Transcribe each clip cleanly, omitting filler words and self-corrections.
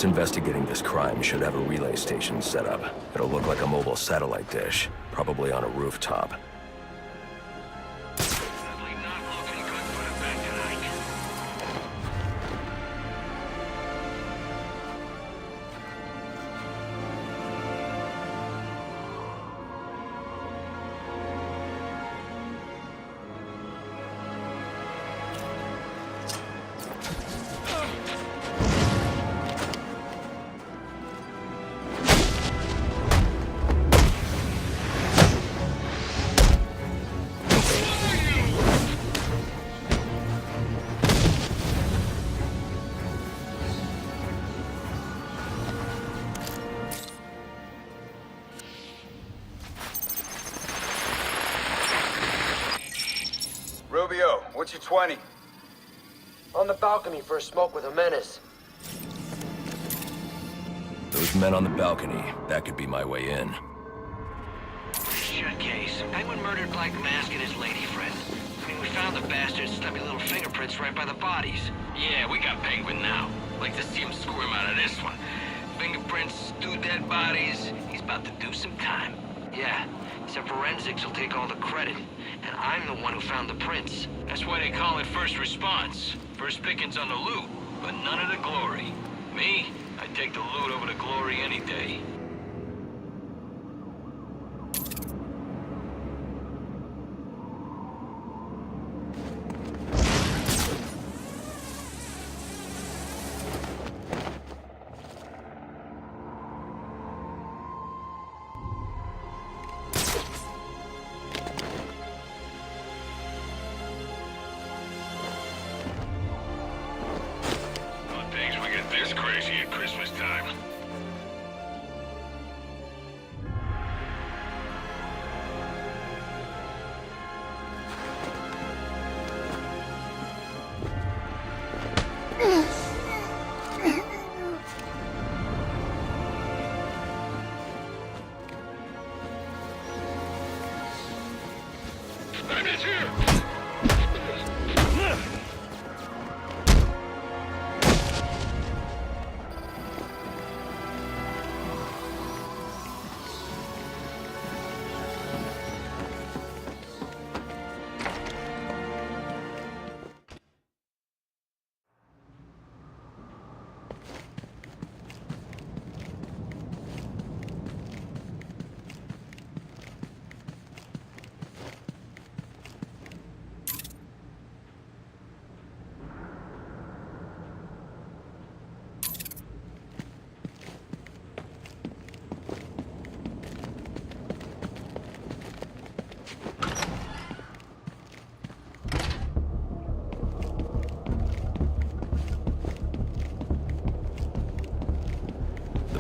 police investigating this crime should have a relay station set up. It'll look like a mobile satellite dish, probably on a rooftop. Rubio, what's your 20? On the balcony for a smoke with a menace. Those men on the balcony, that could be my way in. Shut case. Penguin murdered Black Mask and his lady friend. I mean, we found the bastards' stubby little fingerprints right by the bodies. Yeah, we got Penguin now. Like to see him squirm out of this one. Fingerprints, 2 dead bodies. He's about to do some time. Yeah, except forensics will take all the credit. And I'm the one who found the prints. That's why they call it first response. First pickings on the loot, but none of the glory. Me, I'd take the loot over the glory any day. This crazy at Christmas time. I'm just here.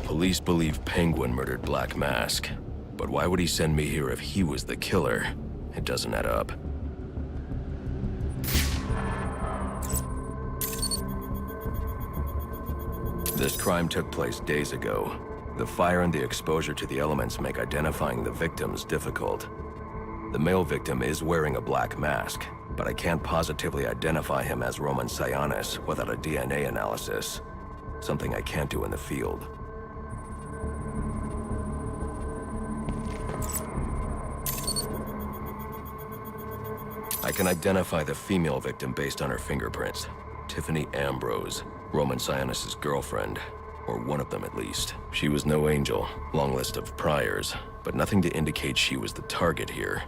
Police believe Penguin murdered Black Mask, but why would he send me here if he was the killer? It doesn't add up. This crime took place days ago. The fire and the exposure to the elements make identifying the victims difficult. The male victim is wearing a black mask, but I can't positively identify him as Roman Sionis without a DNA analysis. Something I can't do in the field. I can identify the female victim based on her fingerprints. Tiffany Ambrose, Roman Sionis' girlfriend, or one of them at least. She was no angel, long list of priors, but nothing to indicate she was the target here.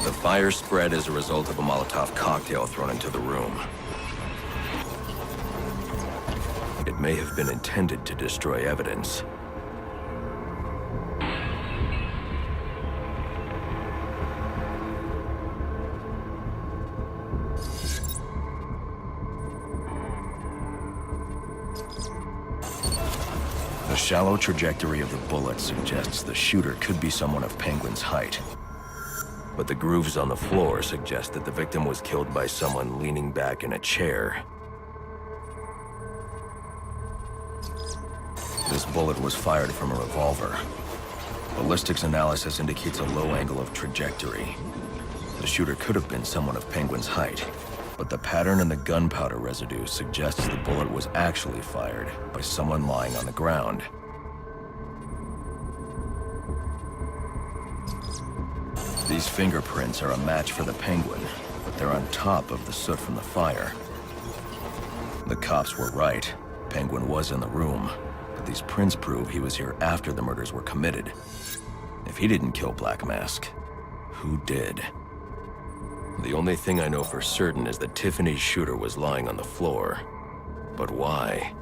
The fire spread as a result of a Molotov cocktail thrown into the room. It may have been intended to destroy evidence. The shallow trajectory of the bullet suggests the shooter could be someone of Penguin's height. But the grooves on the floor suggest that the victim was killed by someone leaning back in a chair. This bullet was fired from a revolver. Ballistics analysis indicates a low angle of trajectory. The shooter could have been someone of Penguin's height, but the pattern in the gunpowder residue suggests the bullet was actually fired by someone lying on the ground. These fingerprints are a match for the Penguin, but they're on top of the soot from the fire. The cops were right. Penguin was in the room, but these prints prove he was here after the murders were committed. If he didn't kill Black Mask, who did? The only thing I know for certain is that Tiffany's shooter was lying on the floor. But why?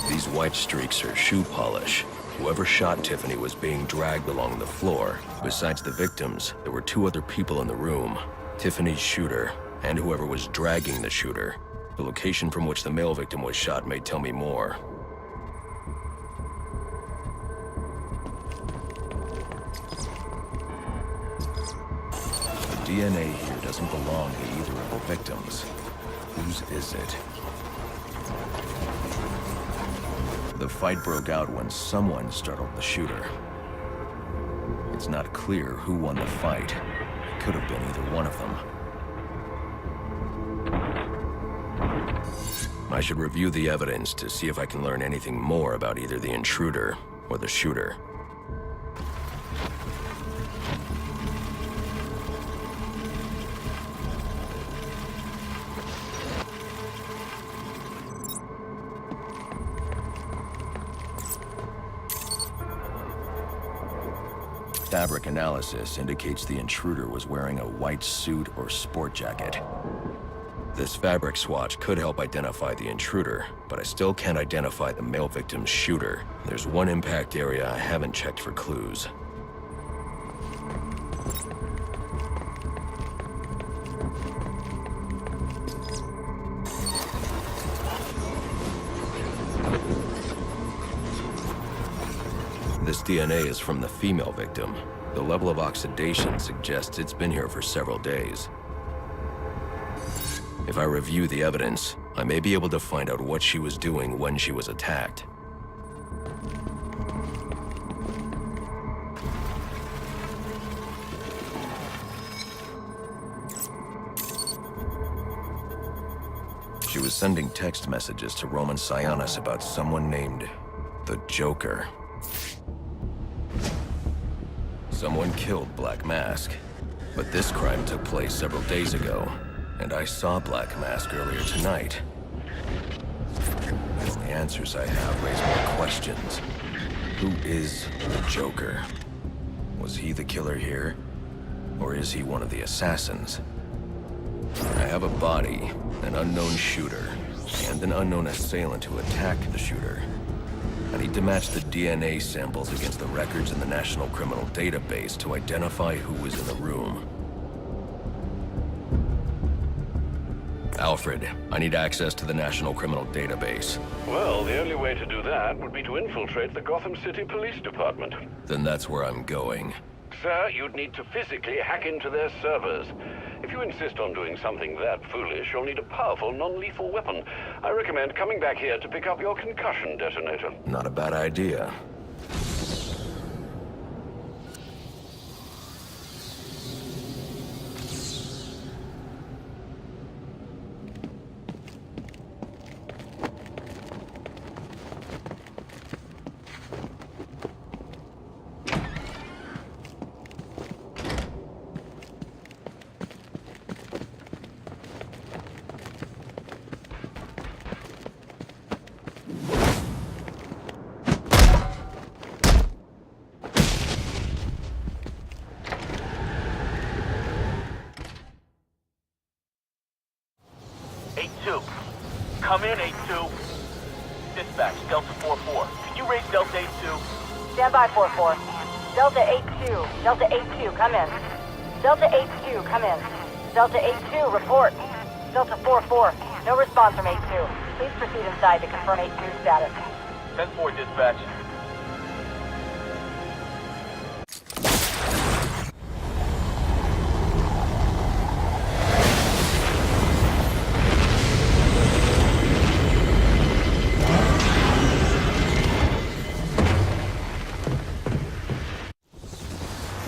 These white streaks are shoe polish. Whoever shot Tiffany was being dragged along the floor. Besides the victims, there were two other people in the room. Tiffany's shooter, and whoever was dragging the shooter. The location from which the male victim was shot may tell me more. The DNA here doesn't belong to either of the victims. Whose is it? The fight broke out when someone startled the shooter. It's not clear who won the fight. It could have been either one of them. I should review the evidence to see if I can learn anything more about either the intruder or the shooter. Fabric analysis indicates the intruder was wearing a white suit or sport jacket. This fabric swatch could help identify the intruder, but I still can't identify the male victim's shooter. There's one impact area I haven't checked for clues. This DNA is from the female victim. The level of oxidation suggests it's been here for several days. If I review the evidence, I may be able to find out what she was doing when she was attacked. She was sending text messages to Roman Sionis about someone named the Joker. Someone killed Black Mask, but this crime took place several days ago, and I saw Black Mask earlier tonight. The only answers I have raise more questions. Who is the Joker? Was he the killer here, or is he one of the assassins? I have a body, an unknown shooter, and an unknown assailant who attacked the shooter. I need to match the DNA samples against the records in the National Criminal Database to identify who was in the room. Alfred, I need access to the National Criminal Database. Well, the only way to do that would be to infiltrate the Gotham City Police Department. Then that's where I'm going. Sir, you'd need to physically hack into their servers. If you insist on doing something that foolish, you'll need a powerful, non-lethal weapon. I recommend coming back here to pick up your concussion detonator. Not a bad idea. Come in, 8-2. Dispatch, Delta 4-4. Can you raise Delta 8-2? Stand by, 4-4. Delta 8-2. Delta 8-2, come in. Delta 8-2, come in. Delta 8-2, report. Delta 4-4, no response from 8-2. Please proceed inside to confirm 8-2 status. 10-4, dispatch.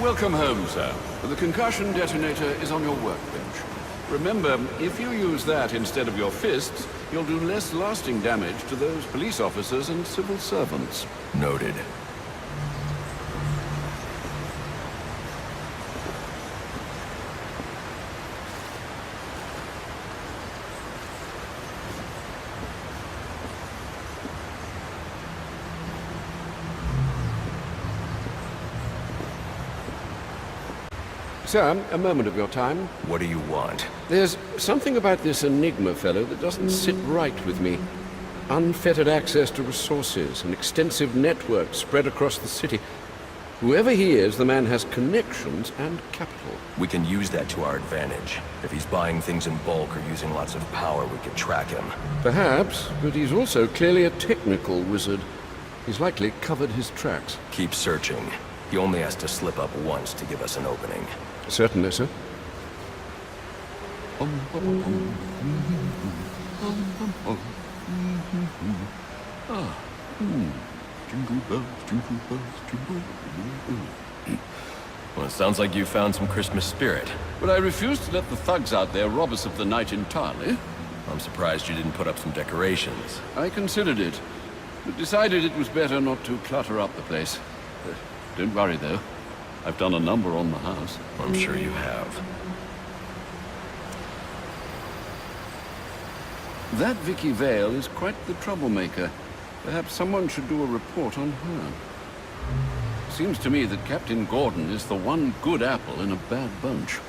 Welcome home, sir. The concussion detonator is on your workbench. Remember, if you use that instead of your fists, you'll do less lasting damage to those police officers and civil servants. Noted. Sir, a moment of your time. What do you want? There's something about this Enigma fellow that doesn't sit right with me. Unfettered access to resources, an extensive network spread across the city. Whoever he is, the man has connections and capital. We can use that to our advantage. If he's buying things in bulk or using lots of power, we could track him. Perhaps, but he's also clearly a technical wizard. He's likely covered his tracks. Keep searching. He only has to slip up once to give us an opening. Certainly, sir. Jingle bells, jingle bells, jingle bells. Well, it sounds like you found some Christmas spirit. But I refuse to let the thugs out there rob us of the night entirely. I'm surprised you didn't put up some decorations. I considered it, but decided it was better not to clutter up the place. Don't worry, though. I've done a number on the house. I'm sure you have. That Vicky Vale is quite the troublemaker. Perhaps someone should do a report on her. Seems to me that Captain Gordon is the one good apple in a bad bunch.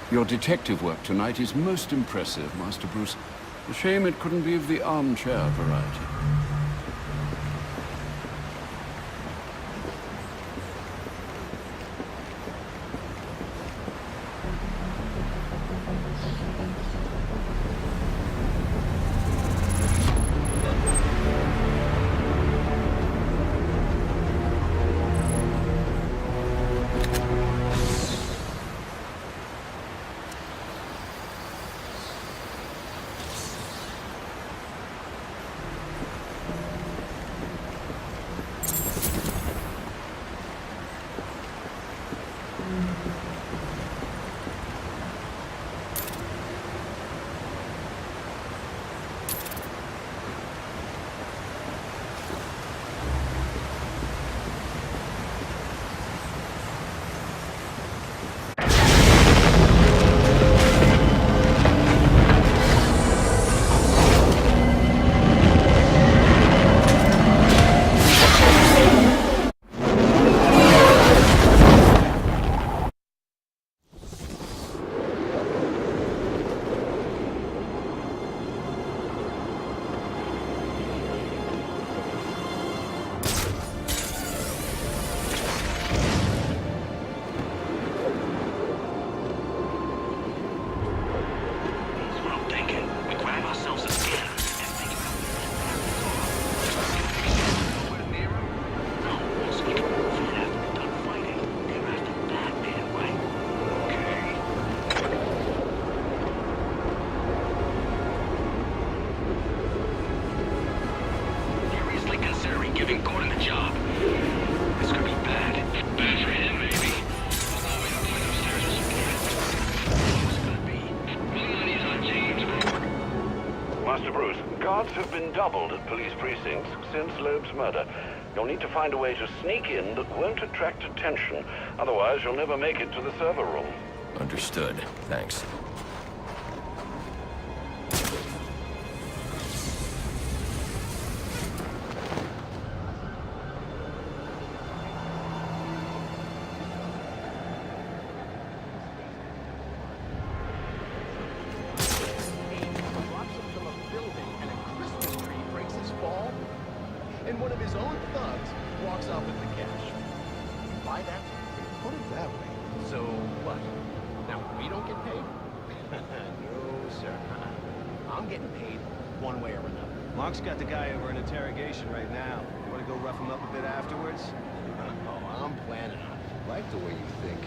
Your detective work tonight is most impressive, Master Bruce. A shame it couldn't be of the armchair variety. giving Gordon a job. This could be bad. Bad for him, maybe. Although we don't find upstairs or support. What's it gonna be? Millions on James. Master Bruce, guards have been doubled at police precincts since Loeb's murder. You'll need to find a way to sneak in that won't attract attention. Otherwise, you'll never make it to the server room. Understood. Thanks. And one of his own thugs walks off with the cash. Buy that? Put it that way. So what? Now we don't get paid? No, sir. I'm getting paid one way or another. Mark's got the guy over in interrogation right now. You want to go rough him up a bit afterwards? Oh, I'm planning on it. Like the way you think.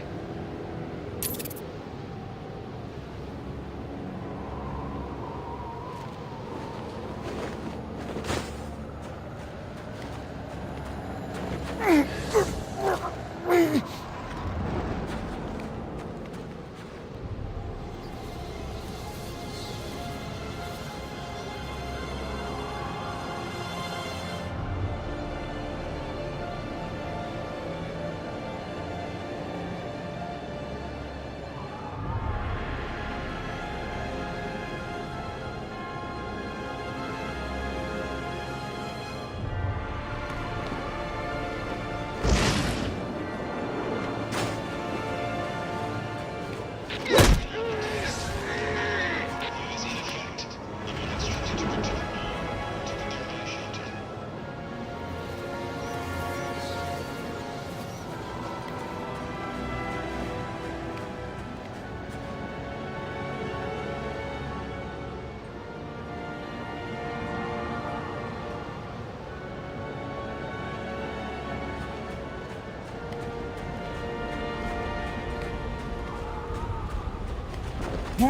My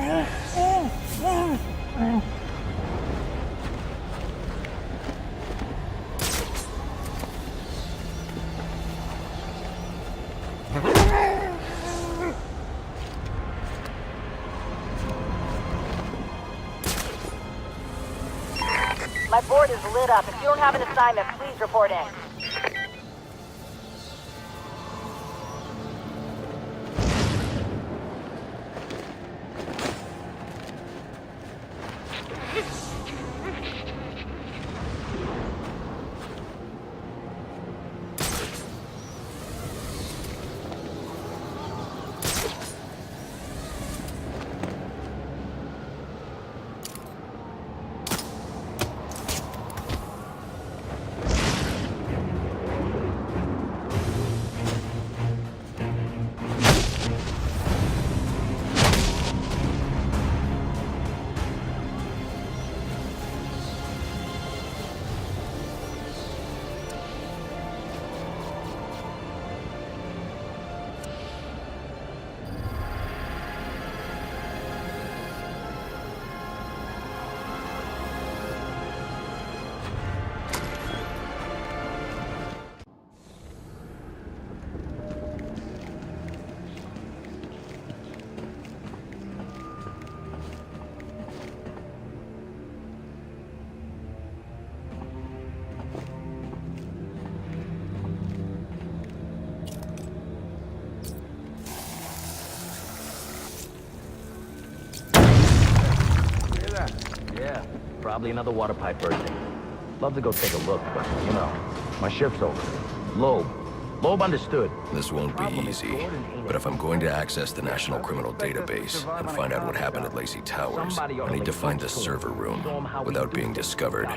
board is lit up. If you don't have an assignment, please report in. Yeah, probably another water pipe bursting. Love to go take a look, but, you know, my shift's over. Loeb understood. This won't be easy, but if I'm going to access the National Criminal Database and find out what happened at Lacey Towers, I need to find the server room without being discovered.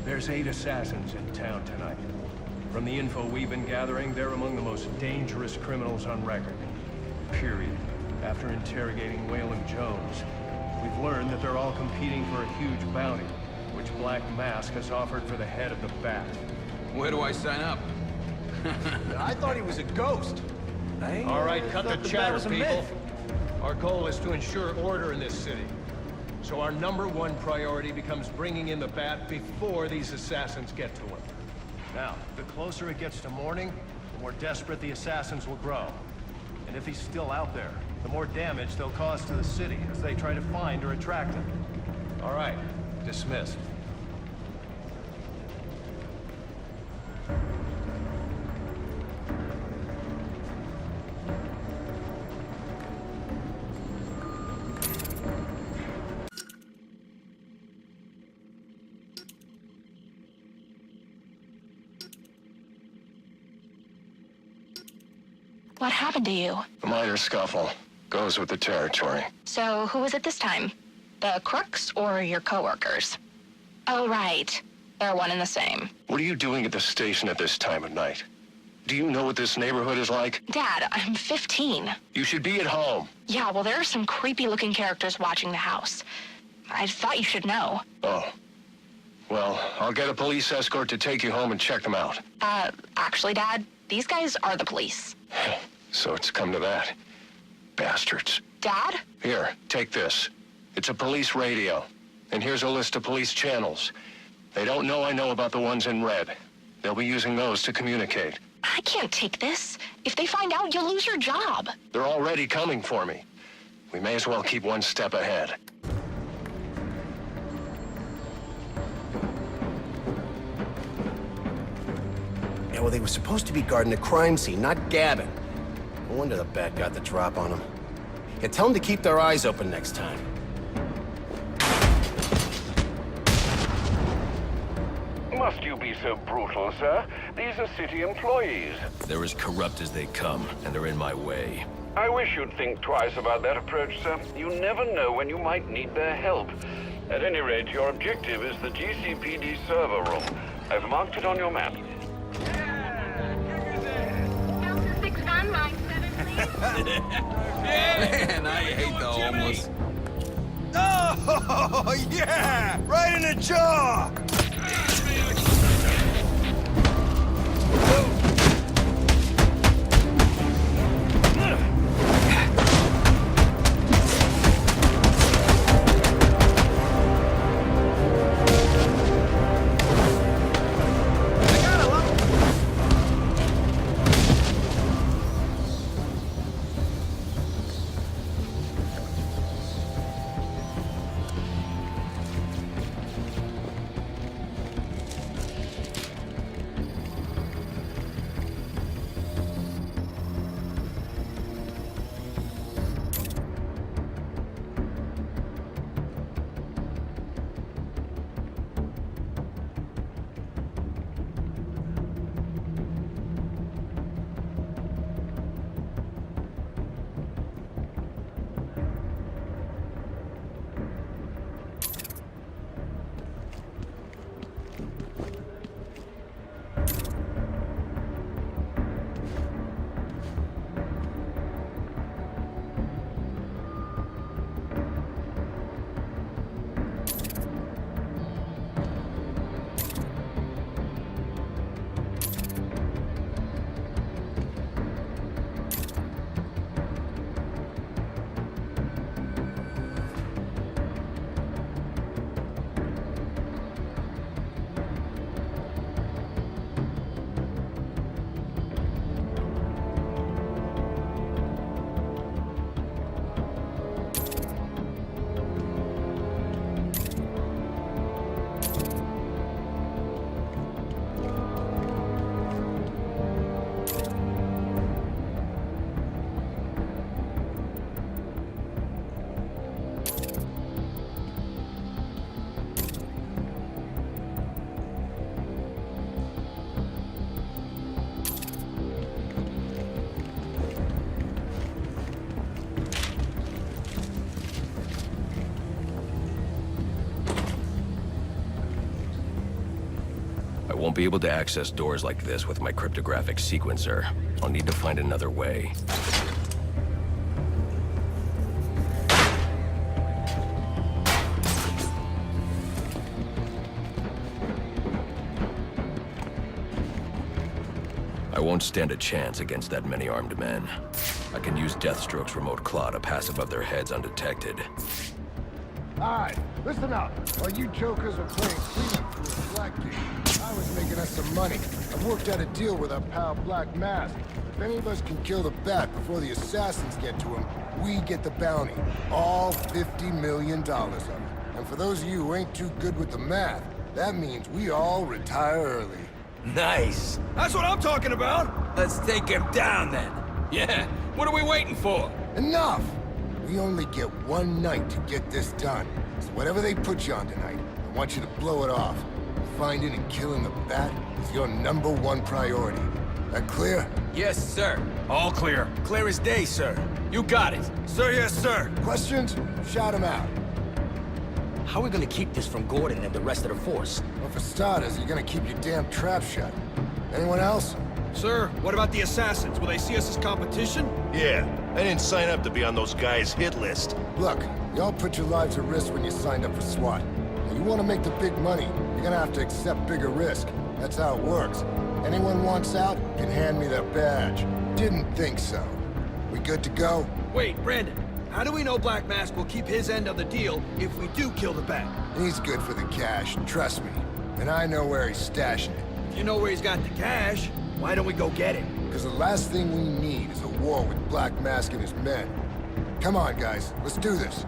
There's 8 assassins in town tonight. From the info we've been gathering, they're among the most dangerous criminals on record. Period. After interrogating Wayland Jones, we've learned that they're all competing for a huge bounty, which Black Mask has offered for the head of the Bat. Where do I sign up? I thought he was a ghost. All right, cut the chatter, people. Our goal is to ensure order in this city. So our #1 priority becomes bringing in the Bat before these assassins get to him. Now, the closer it gets to morning, the more desperate the assassins will grow. And if he's still out there, the more damage they'll cause to the city as they try to find or attract him. All right, dismissed. What happened to you? A minor scuffle. Goes with the territory. So, who was it this time? The crooks or your coworkers? Oh, right. They're one and the same. What are you doing at the station at this time of night? Do you know what this neighborhood is like? Dad, I'm 15. You should be at home. Yeah, well, there are some creepy-looking characters watching the house. I thought you should know. Oh. Well, I'll get a police escort to take you home and check them out. Actually, Dad, these guys are the police. So it's come to that. Bastards. Dad? Here, take this. It's a police radio. And here's a list of police channels. They don't know I know about the ones in red. They'll be using those to communicate. I can't take this. If they find out, you'll lose your job. They're already coming for me. We may as well keep one step ahead. Yeah, well, they were supposed to be guarding the crime scene, not gabbing. No wonder the Bat got the drop on them. Yeah, tell them to keep their eyes open next time. Must you be so brutal, sir? These are city employees. They're as corrupt as they come, and they're in my way. I wish you'd think twice about that approach, sir. You never know when you might need their help. At any rate, your objective is the GCPD server room. I've marked it on your map. Delta 61, line 7, Man, I hate the homeless. Oh, yeah! Right in the jaw! I won't be able to access doors like this with my cryptographic sequencer. I'll need to find another way. I won't stand a chance against that many armed men. I can use Deathstroke's remote claw to pass above their heads undetected. Alright, listen up. While you jokers are playing cleanup for a black game, I was making us some money. I've worked out a deal with our pal Black Mask. If any of us can kill the Bat before the assassins get to him, we get the bounty. All $50 million of it. And for those of you who ain't too good with the math, that means we all retire early. Nice. That's what I'm talking about. Let's take him down then. Yeah, what are we waiting for? Enough! We only get one night to get this done. So whatever they put you on tonight, I want you to blow it off. Finding and killing the Bat is your #1 priority. That clear? Yes, sir. All clear. Clear as day, sir. You got it. Sir, yes, sir. Questions? Shout them out. How are we gonna keep this from Gordon and the rest of the force? Well, for starters, you're gonna keep your damn trap shut. Anyone else? Sir, what about the assassins? Will they see us as competition? Yeah, I didn't sign up to be on those guys' hit list. Look, y'all put your lives at risk when you signed up for SWAT. Now, you want to make the big money, you're gonna have to accept bigger risk. That's how it works. Anyone wants out can hand me their badge. Didn't think so. We good to go? Wait, Brandon. How do we know Black Mask will keep his end of the deal if we do kill the Bat? He's good for the cash, trust me. And I know where he's stashing it. If you know where he's got the cash, why don't we go get it? Because the last thing we need is a war with Black Mask and his men. Come on, guys, let's do this.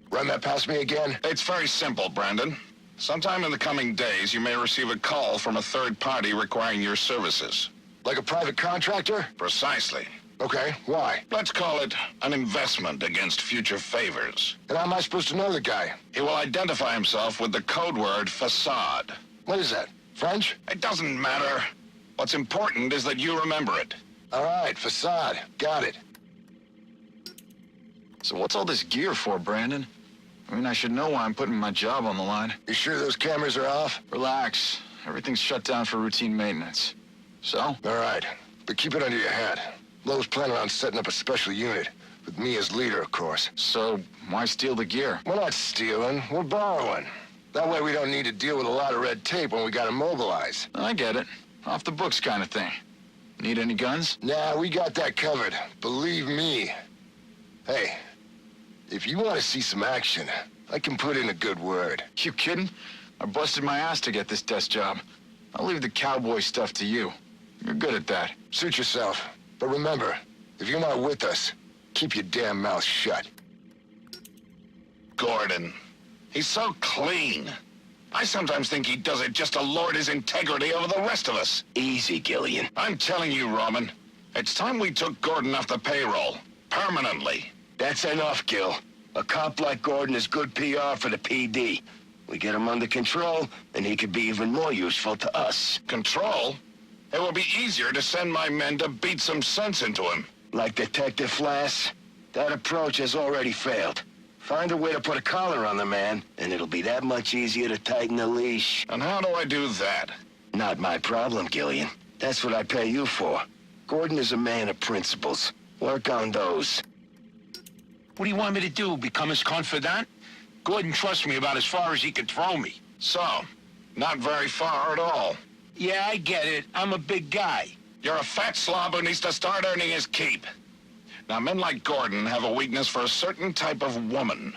Run that past me again? It's very simple, Brandon. Sometime in the coming days, you may receive a call from a third party requiring your services. Like a private contractor? Precisely. Okay, why? Let's call it an investment against future favors. And how am I supposed to know the guy? He will identify himself with the code word facade. What is that? French? It doesn't matter. What's important is that you remember it. All right, facade. Got it. So what's all this gear for, Brandon? I mean, I should know why I'm putting my job on the line. You sure those cameras are off? Relax. Everything's shut down for routine maintenance. So? All right, but keep it under your hat. Lowe's planning on setting up a special unit, with me as leader, of course. So, why steal the gear? We're not stealing, we're borrowing. That way we don't need to deal with a lot of red tape when we gotta mobilize. I get it. Off the books kind of thing. Need any guns? Nah, we got that covered. Believe me. Hey, if you want to see some action, I can put in a good word. You kidding? I busted my ass to get this desk job. I'll leave the cowboy stuff to you. You're good at that. Suit yourself. But remember, if you're not with us, keep your damn mouth shut. Gordon. He's so clean. I sometimes think he does it just to lord his integrity over the rest of us. Easy, Gillian. I'm telling you, Roman, it's time we took Gordon off the payroll. Permanently. That's enough, Gil. A cop like Gordon is good PR for the PD. We get him under control, and he could be even more useful to us. Control? It will be easier to send my men to beat some sense into him. Like Detective Flass? That approach has already failed. Find a way to put a collar on the man, and it'll be that much easier to tighten the leash. And how do I do that? Not my problem, Gillian. That's what I pay you for. Gordon is a man of principles. Work on those. What do you want me to do, become his confidant? Gordon trusts me about as far as he could throw me. So, not very far at all. Yeah, I get it. I'm a big guy. You're a fat slob who needs to start earning his keep. Now, men like Gordon have a weakness for a certain type of woman.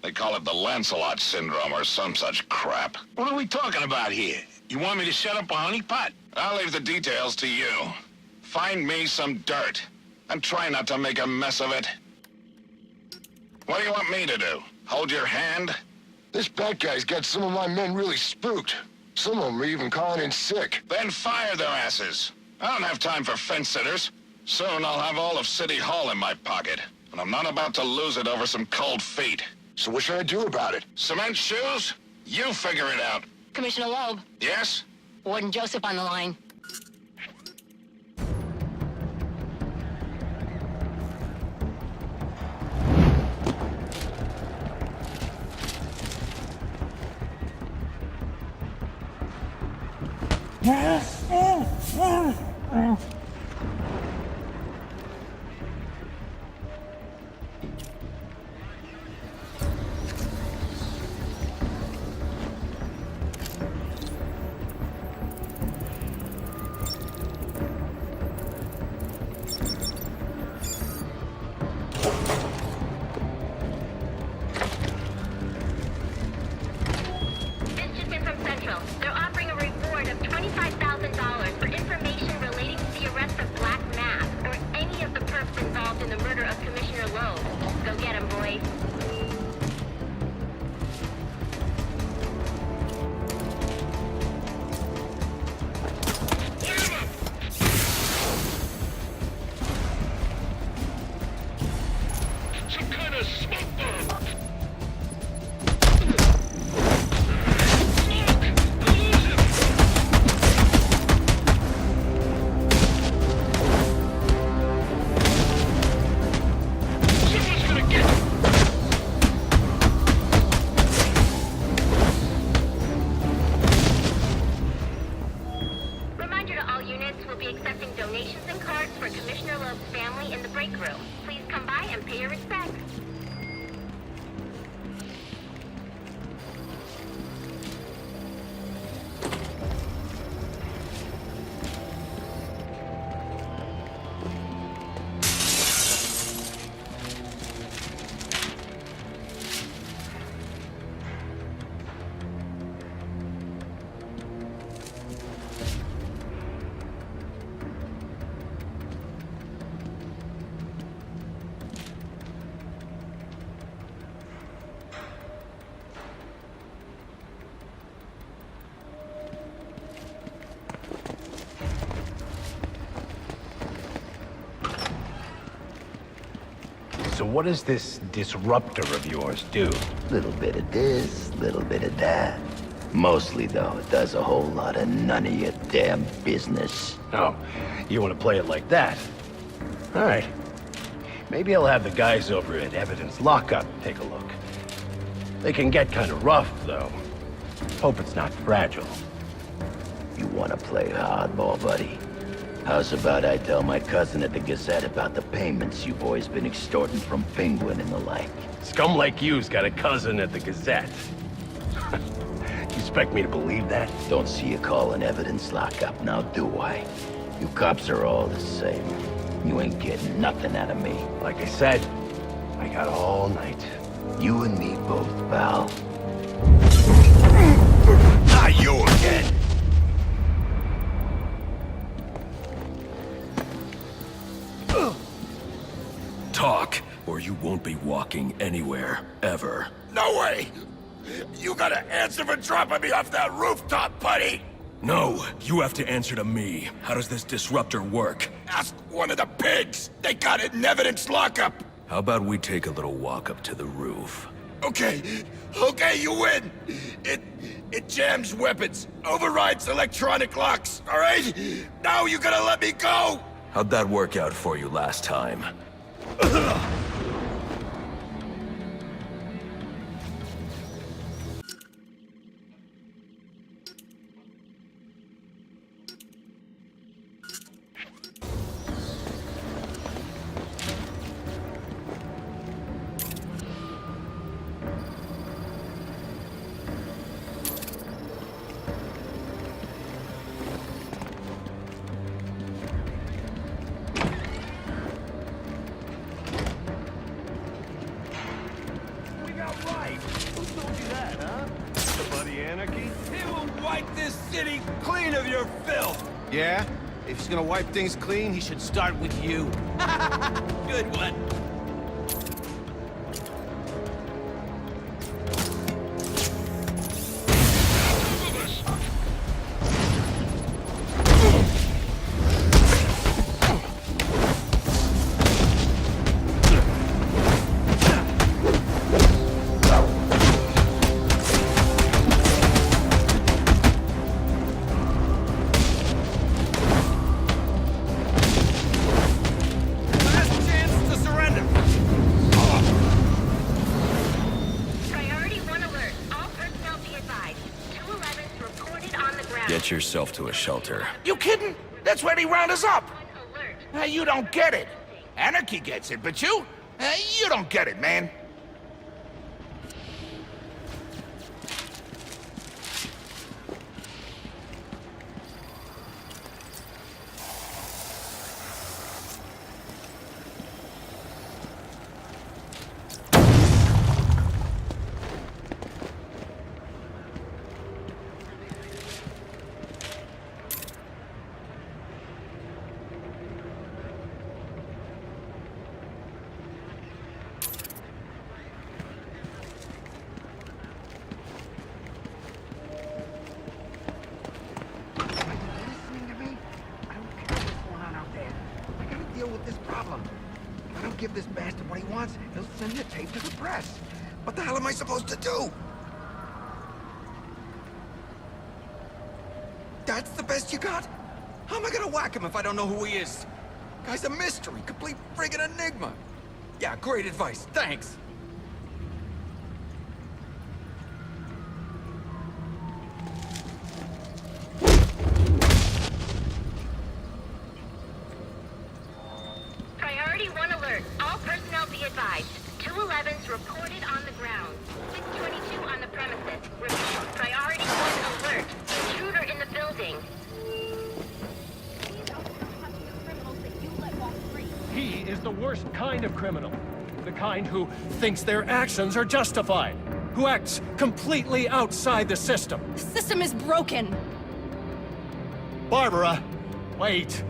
They call it the Lancelot syndrome or some such crap. What are we talking about here? You want me to set up a honeypot? I'll leave the details to you. Find me some dirt, and try not to make a mess of it. What do you want me to do? Hold your hand? This bad guy's got some of my men really spooked. Some of them are even calling in sick. Then fire their asses. I don't have time for fence-sitters. Soon I'll have all of City Hall in my pocket, and I'm not about to lose it over some cold feet. So what should I do about it? Cement shoes? You figure it out. Commissioner Loeb. Yes? Warden Joseph on the line. They're offering a reward of $25,000 for information relating to the what does this disruptor of yours do? Little bit of this, little bit of that. Mostly, though, it does a whole lot of none of your damn business. Oh, you want to play it like that? All right. Maybe I'll have the guys over at Evidence Lockup take a look. They can get kind of rough, though. Hope it's not fragile. You want to play hardball, buddy? How's about I tell my cousin at the Gazette about the payments you boys been extorting from Penguin and the like? Scum like you's got a cousin at the Gazette. You expect me to believe that? Don't see you calling Evidence Lockup, now do I? You cops are all the same. You ain't getting nothing out of me. Like I said, I got all night. You and me both, pal. Not you again! Talk, or you won't be walking anywhere, ever. No way! You gotta answer for dropping me off that rooftop, buddy! No, you have to answer to me. How does this disruptor work? Ask one of the pigs! They got it in Evidence Lockup! How about we take a little walk up to the roof? Okay, you win! It jams weapons, overrides electronic locks, alright? Now you gotta let me go! How'd that work out for you last time? Yeah? If he's gonna wipe things clean, he should start with you. Good one. Get yourself to a shelter. You kidding? That's when he round us up. You don't get it. Anarchy gets it, but you don't get it, man. Give this bastard what he wants, he'll send the tape to the press. What the hell am I supposed to do? That's the best you got? How am I gonna whack him if I don't know who he is? Guy's a mystery, complete friggin' enigma. Yeah, great advice, thanks. Reported on the ground. 622 on the premises. Repeat. Priority 1 alert. Intruder in the building. He is the worst kind of criminal. The kind who thinks their actions are justified. Who acts completely outside the system. The system is broken. Barbara, wait.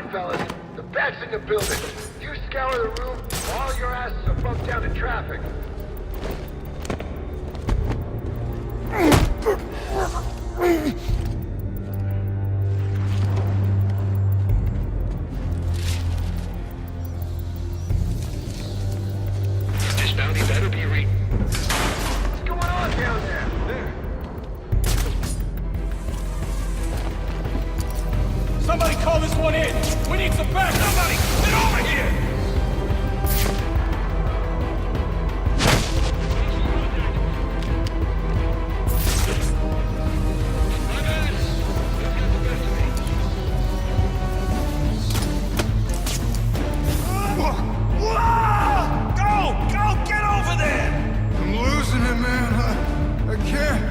right, fellas. The back's in the building. You scour the room while your asses are bumped down in traffic. This bounty better be What's going on down there? Somebody call this one in! We need some backup! Somebody, get over here! Go! Get over there! I'm losing it, man. I can't.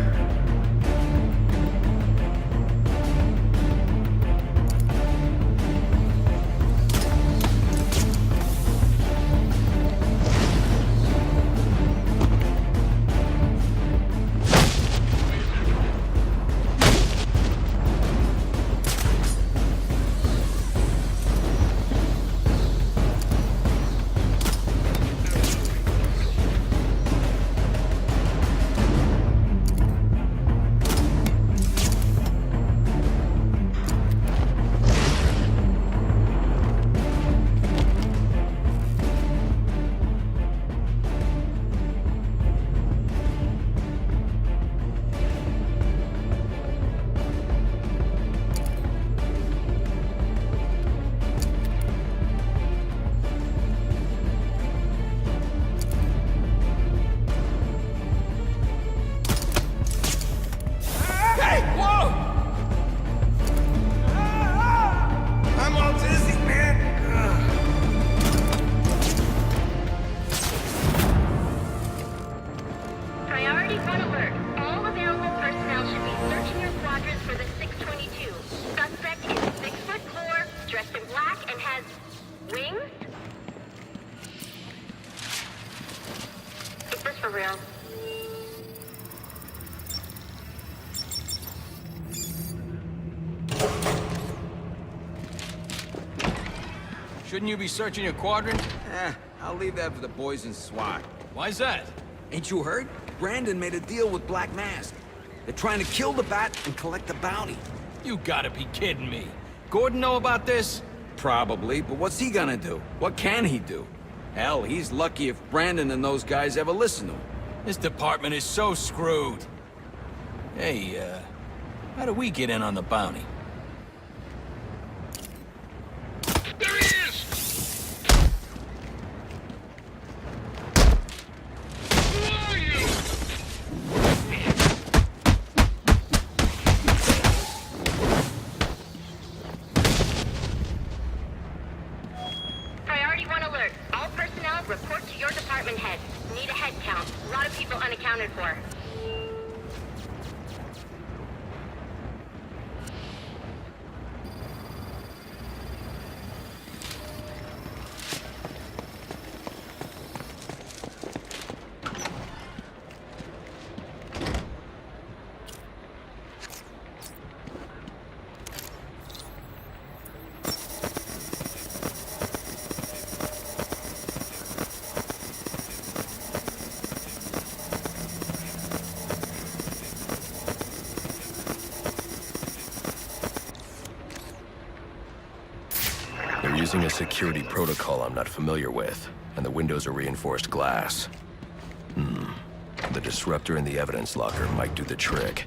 Shouldn't you be searching your quadrant? I'll leave that for the boys in SWAT. Why's that? Ain't you heard? Brandon made a deal with Black Mask. They're trying to kill the Bat and collect the bounty. You gotta be kidding me. Gordon know about this? Probably, but what's he gonna do? What can he do? Hell, he's lucky if Brandon and those guys ever listen to him. This department is so screwed. Hey, how do we get in on the bounty? There he is! Who are you? Priority 1 alert. All personnel report to your department head. Need a head count. A lot of people unaccounted for. They're using a security protocol I'm not familiar with, and the windows are reinforced glass. The disruptor in the evidence locker might do the trick.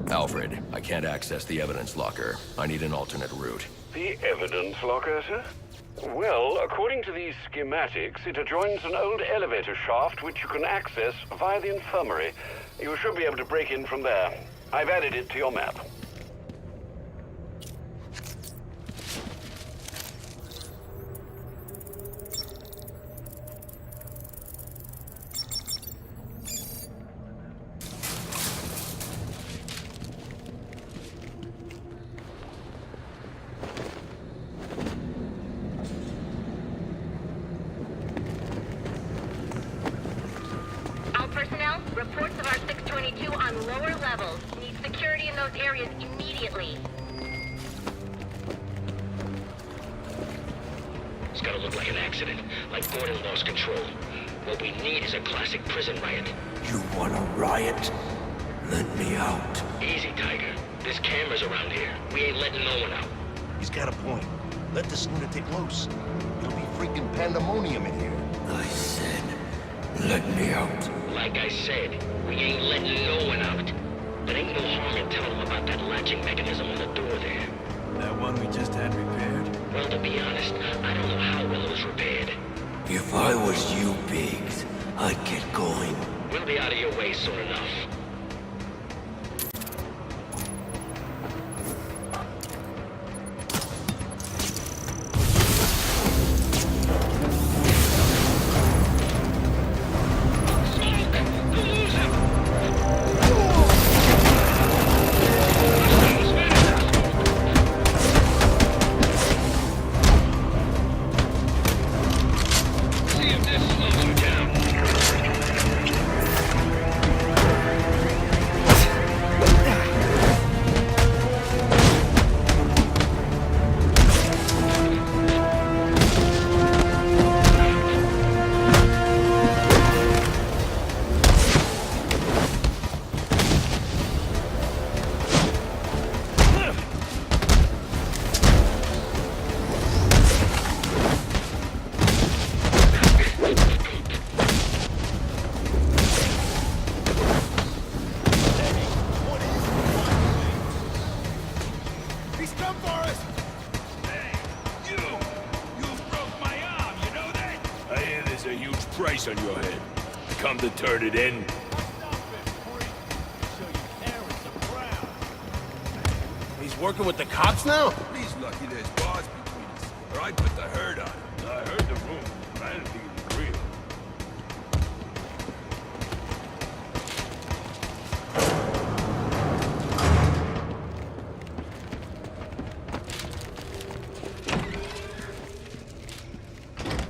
Alfred, I can't access the evidence locker. I need an alternate route. The evidence locker, sir? Well, according to these schematics, it adjoins an old elevator shaft which you can access via the infirmary. You should be able to break in from there. I've added it to your map. areas immediately. It's gotta look like an accident, like Gordon lost control. What we need is a classic prison riot. You want a riot? Let me out. Easy, Tiger. There's cameras around here. We ain't letting no one out. He's got a point. Let this lunatic loose. It'll be freaking pandemonium in here. I said, let me out. Like I said, we ain't letting no one out. But ain't no harm in telling them about that latching mechanism on the door there. That one we just had repaired? Well, to be honest, I don't know how well it was repaired. If I was you, Biggs, I'd get going. We'll be out of your way soon enough. On your head. Come to turn it in. He's working with the cops now? He's lucky there's bars between us, or I'd put the herd on. I heard the rumor, but I didn't think it was real.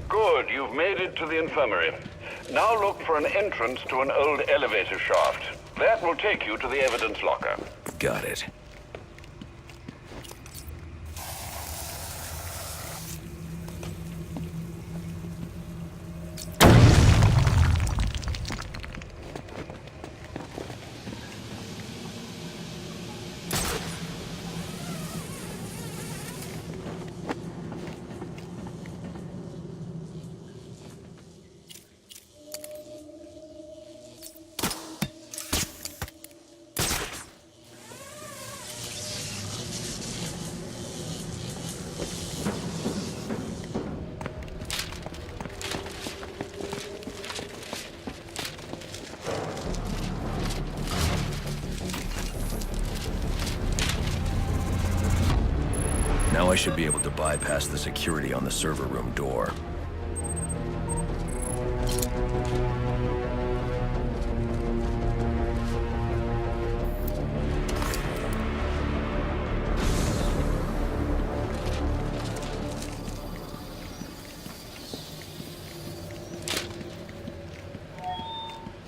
Good, you've made it to the infirmary. Now look for an entrance to an old elevator shaft. That will take you to the evidence locker. Got it. Now I should be able to bypass the security on the server room door.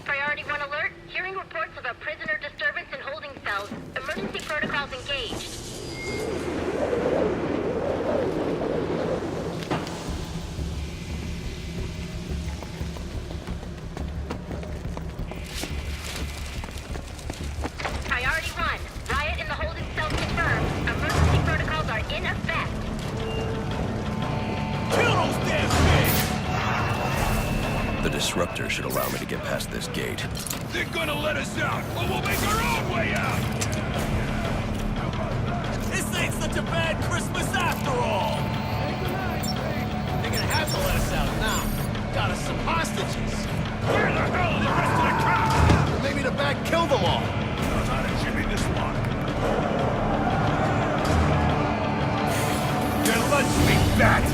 Priority 1 alert. Hearing reports of a prisoner disturbance in holding cells. Emergency protocols engaged. Priority 1. Riot in the holding cells confirmed. Emergency protocols are in effect. Kill those damn things! The disruptor should allow me to get past this gate. They're gonna let us out, but we'll make our own way out! This ain't such a bad Christmas after all! They're gonna have to let us out now. Got us some hostages. Where the hell are the rest of the cops? Maybe the bat killed them all. Knows how to jimmy this one. Your lunch meat, bat!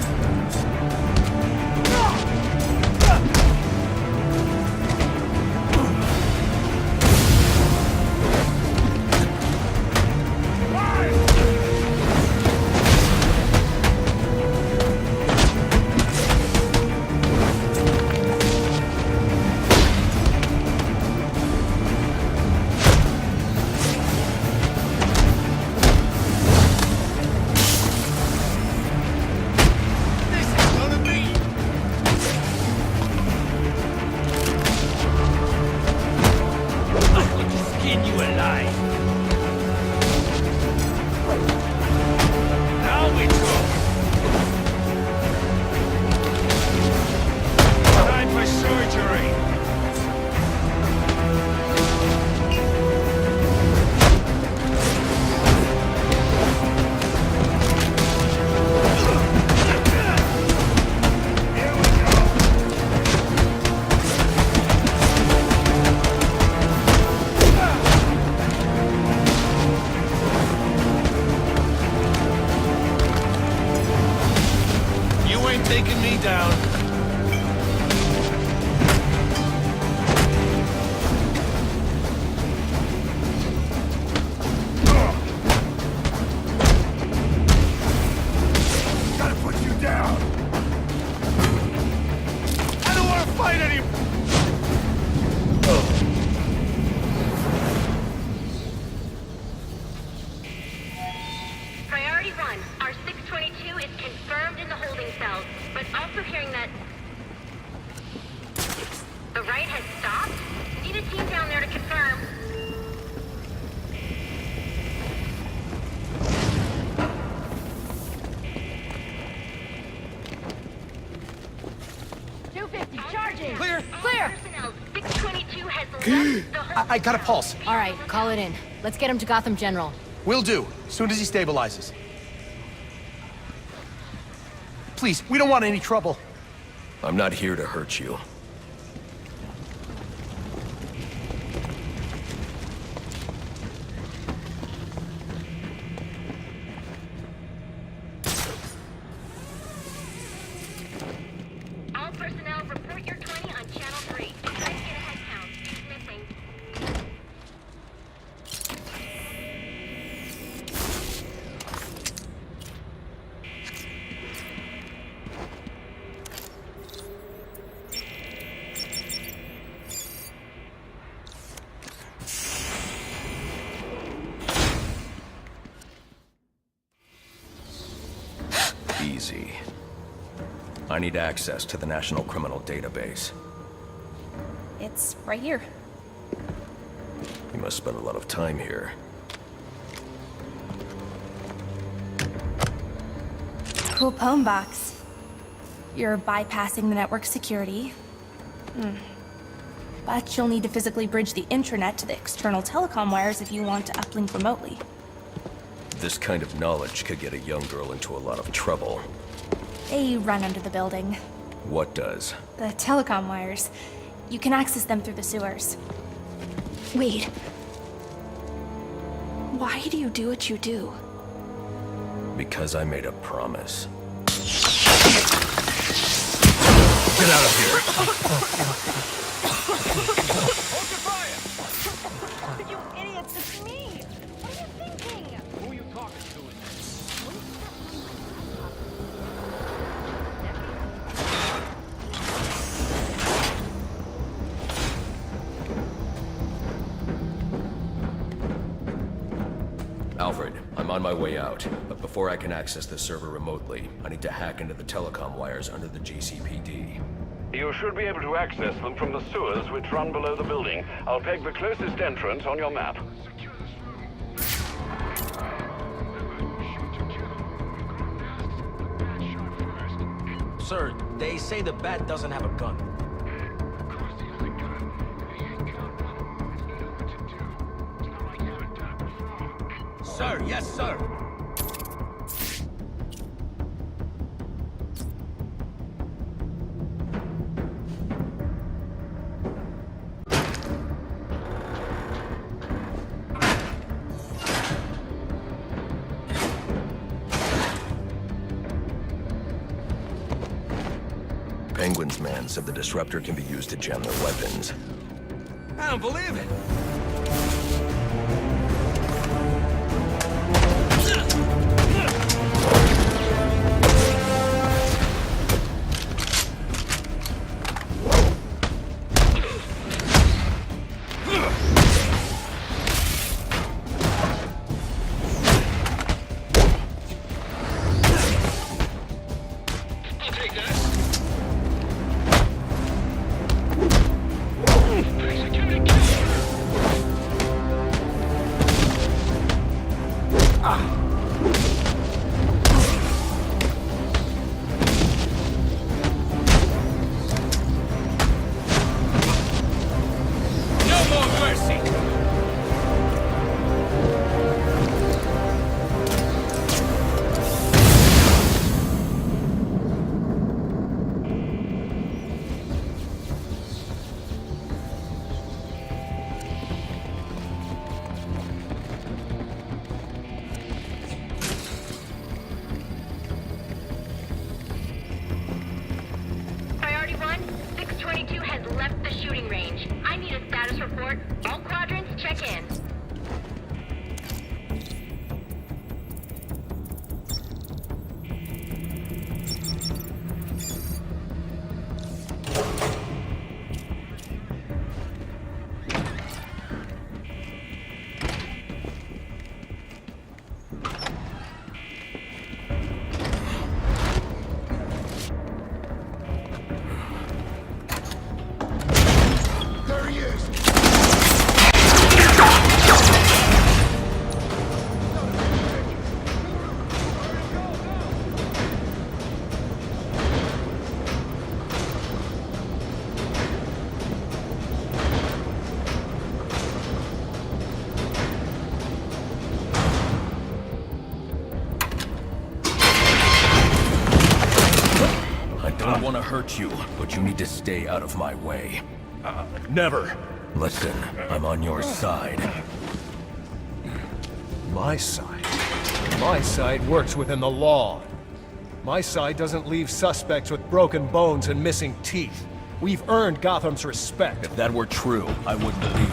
Die. Now we talk. Time for surgery. Taking me down. Gotta put you down. I don't want to fight anymore. Priority 1, our 622 is confirmed in the holding cells, but also hearing that the riot has stopped. Need a team down there to confirm. Charging! Clear! Clear! Personnel, 622 has left the whole... I got a pulse. All right, call it in. Let's get him to Gotham General. Will do, as soon as he stabilizes. Please, we don't want any trouble. I'm not here to hurt you. All personnel, report your 20 on Channel 3. Try to get a head count. Who's missing? Easy. I need access to the National Criminal Database. It's right here. You must spend a lot of time here. Cool poem box. You're bypassing the network security. But you'll need to physically bridge the intranet to the external telecom wires if you want to uplink remotely. This kind of knowledge could get a young girl into a lot of trouble. They run under the building. What does? The telecom wires. You can access them through the sewers. Wait. Why do you do what you do? Because I made a promise. Get out of here. Hold your fire. You idiots, it's me! What are you thinking? Who are you talking to in there? Alfred, I'm on my way out, but before I can access the server remotely, I need to hack into the telecom wires under the GCPD. You should be able to access them from the sewers which run below the building. I'll peg the closest entrance on your map. Sir, they say the bat doesn't have a gun. Sir, yes, sir. Penguin's man said the disruptor can be used to jam their weapons. I don't believe it. No more mercy! Priority 1, 622 has left the shooting range. I need a status report. All quadrants, check in. There he is! I don't want to hurt you, but you need to stay out of my way. Never. Listen, I'm on your side. My side? My side works within the law. My side doesn't leave suspects with broken bones and missing teeth. We've earned Gotham's respect. If that were true, I wouldn't believe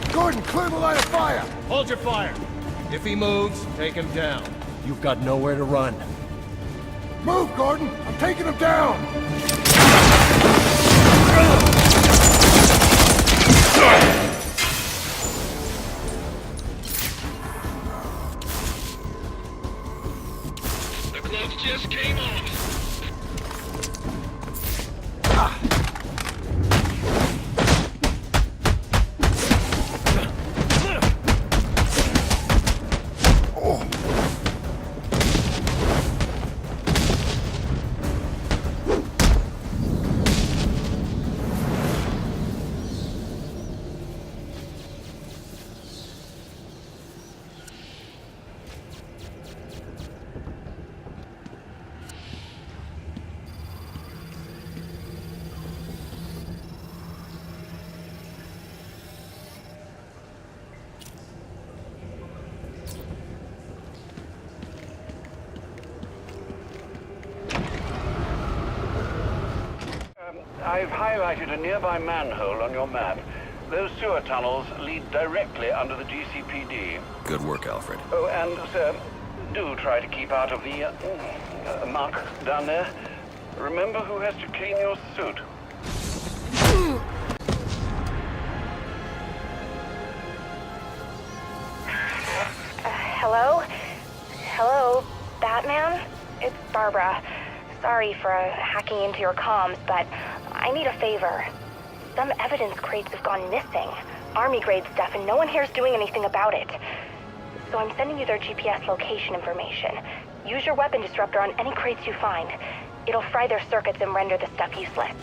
you. Gordon, clear the line of fire! Hold your fire. If he moves, take him down. You've got nowhere to run. Move, Gordon! I'm taking him down! The gloves just came off. I've highlighted a nearby manhole on your map. Those sewer tunnels lead directly under the GCPD. Good work, Alfred. Oh, and, sir, do try to keep out of the, muck down there. Remember who has to clean your suit. Hello? Hello, Batman? It's Barbara. Sorry for hacking into your comms, but I need a favor. Some evidence crates have gone missing. Army-grade stuff, and no one here is doing anything about it. So I'm sending you their GPS location information. Use your weapon disruptor on any crates you find. It'll fry their circuits and render the stuff useless.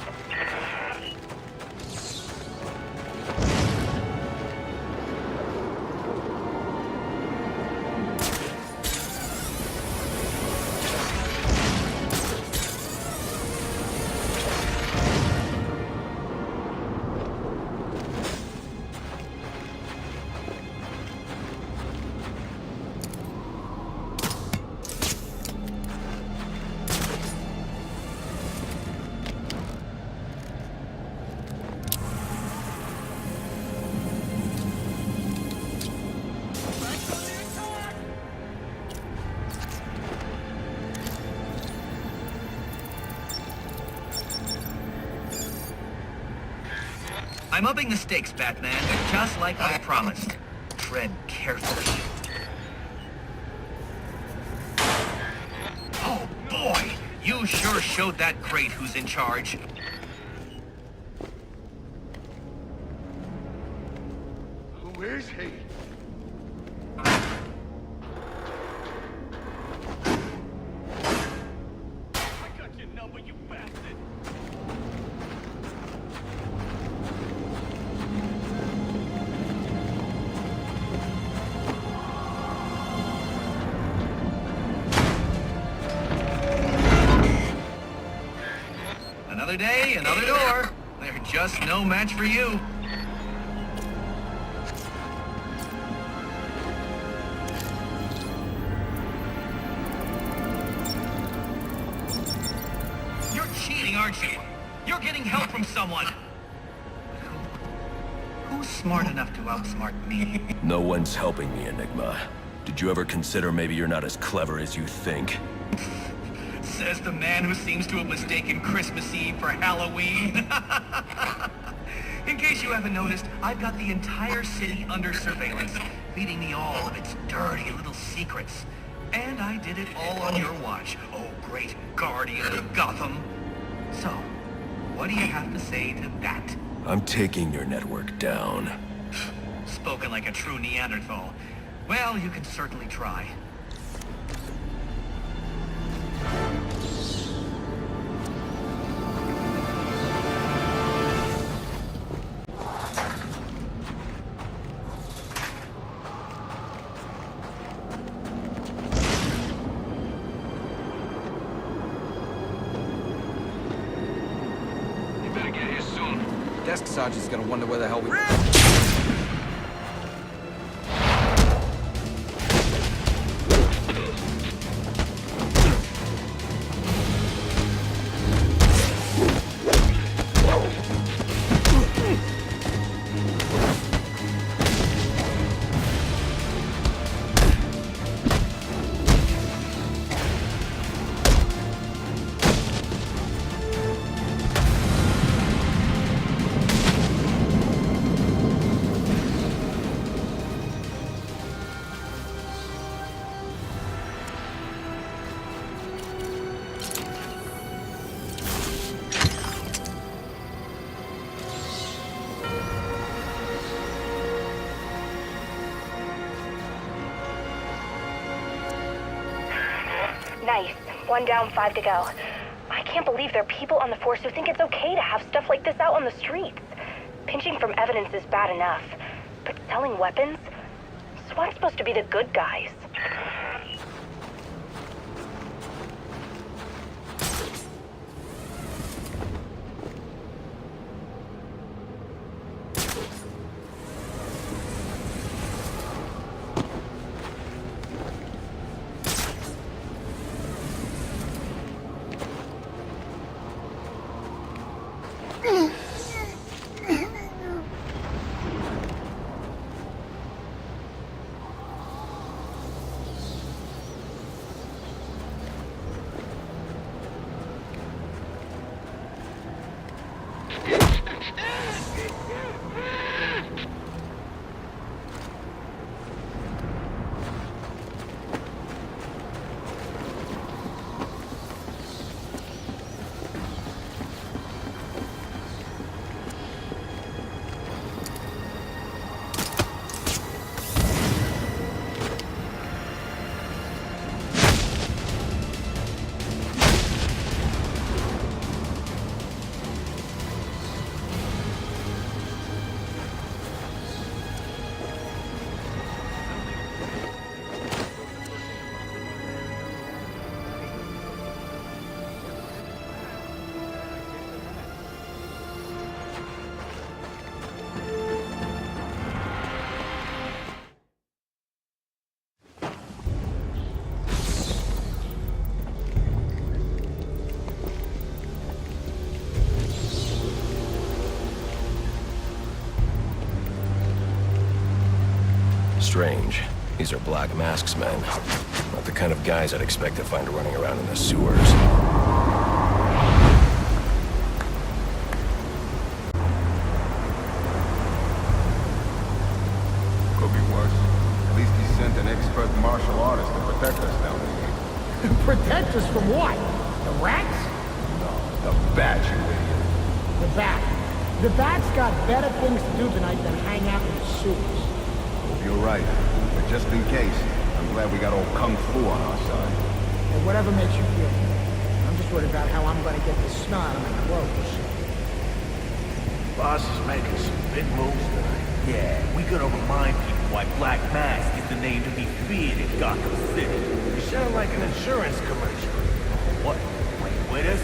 I'm upping the stakes, Batman, just like I promised. Tread carefully. Oh, boy! You sure showed that crate who's in charge. Who is he? Another day, another door. They're just no match for you. You're cheating, aren't you? You're getting help from someone. Who's smart enough to outsmart me? No one's helping me, Enigma. Did you ever consider maybe you're not as clever as you think? Says the man who seems to have mistaken Christmas Eve for Halloween. In case you haven't noticed, I've got the entire city under surveillance, feeding me all of its dirty little secrets. And I did it all on your watch, oh great guardian of Gotham. So, what do you have to say to that? I'm taking your network down. Spoken like a true Neanderthal. Well, you can certainly try. You better get here soon. Desk sergeant's gonna wonder where the hell we... Nice. 1 down, 5 to go. I can't believe there are people on the force who think it's okay to have stuff like this out on the streets. Pinching from evidence is bad enough, but selling weapons? SWAT's supposed to be the good guys. Strange. These are Black Mask's men. Not the kind of guys I'd expect to find running around in the sewers. Could be worse. At least he sent an expert martial artist to protect us down here. Protect us from what? The rats? No, the bat, you idiot. The bat. The bat's got better things to do tonight than hang out in the sewers. Hope you're right. But just in case, I'm glad we got old Kung Fu on our side. And whatever makes you feel better. I'm just worried about how I'm gonna get this snot on my clothes. Boss is making some big moves tonight. Yeah, we gotta remind people why Black Mask is the name to be feared in Gotham City. You sound like an insurance commercial. What? Wait with us?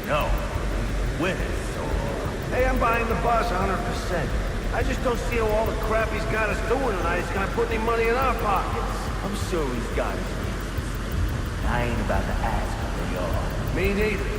No. with us, or... Hey, I'm buying the boss 100%. I just don't see how all the crap he's got us doing tonight is gonna put any money in our pockets. I'm sure he's got his reasons. I ain't about to ask what they are. Me neither.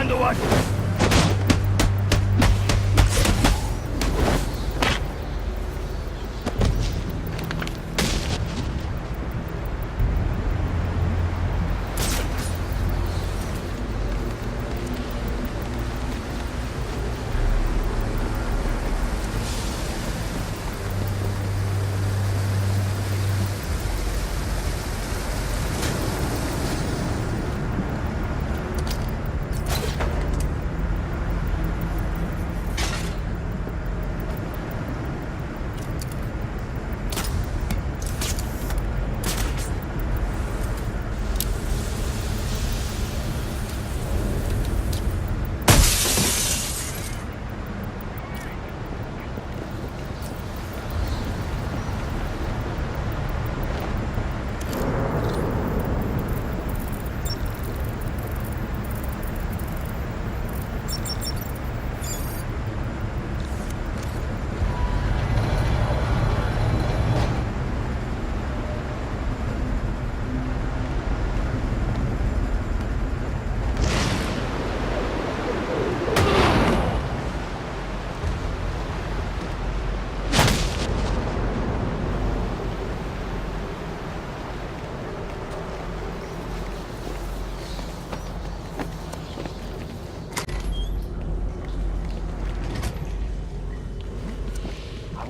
Onto us!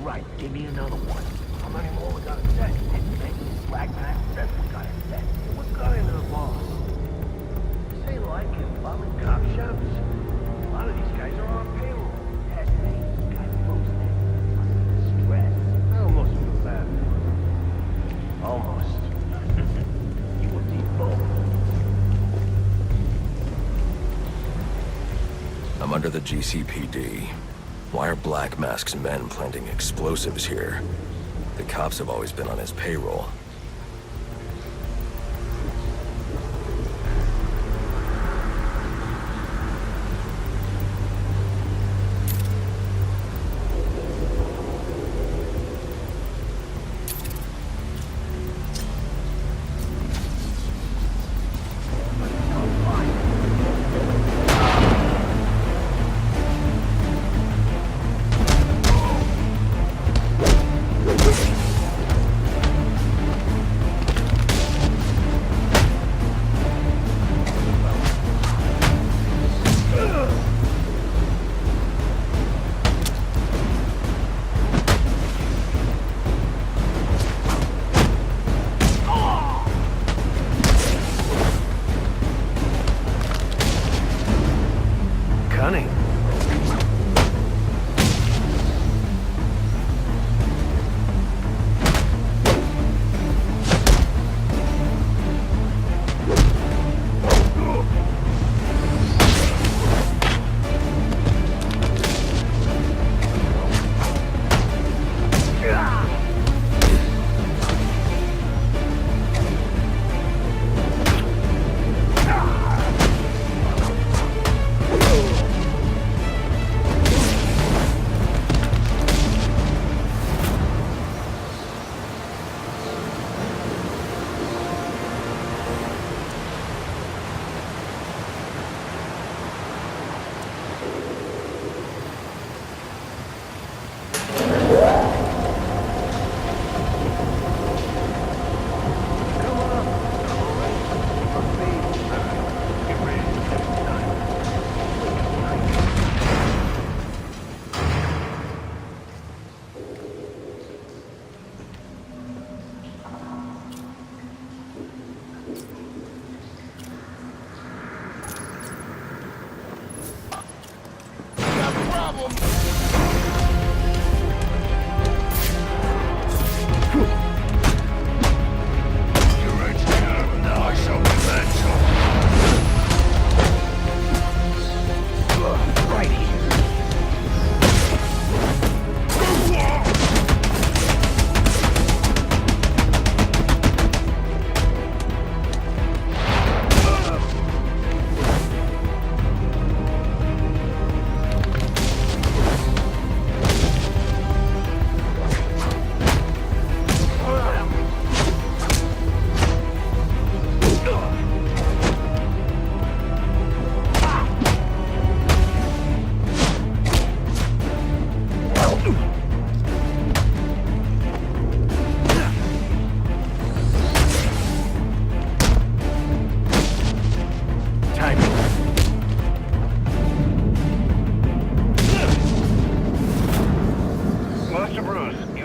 Right, give me another one. How many more we gotta set? Black Mass says we gotta set. What's got into the boss? This ain't like him, bombing cop shops. A lot of these guys are on payroll. That name's got folks there under stress. I almost feel bad for him. Almost. You would need both. I'm under the GCPD. Why are Black Mask's men planting explosives here? The cops have always been on his payroll.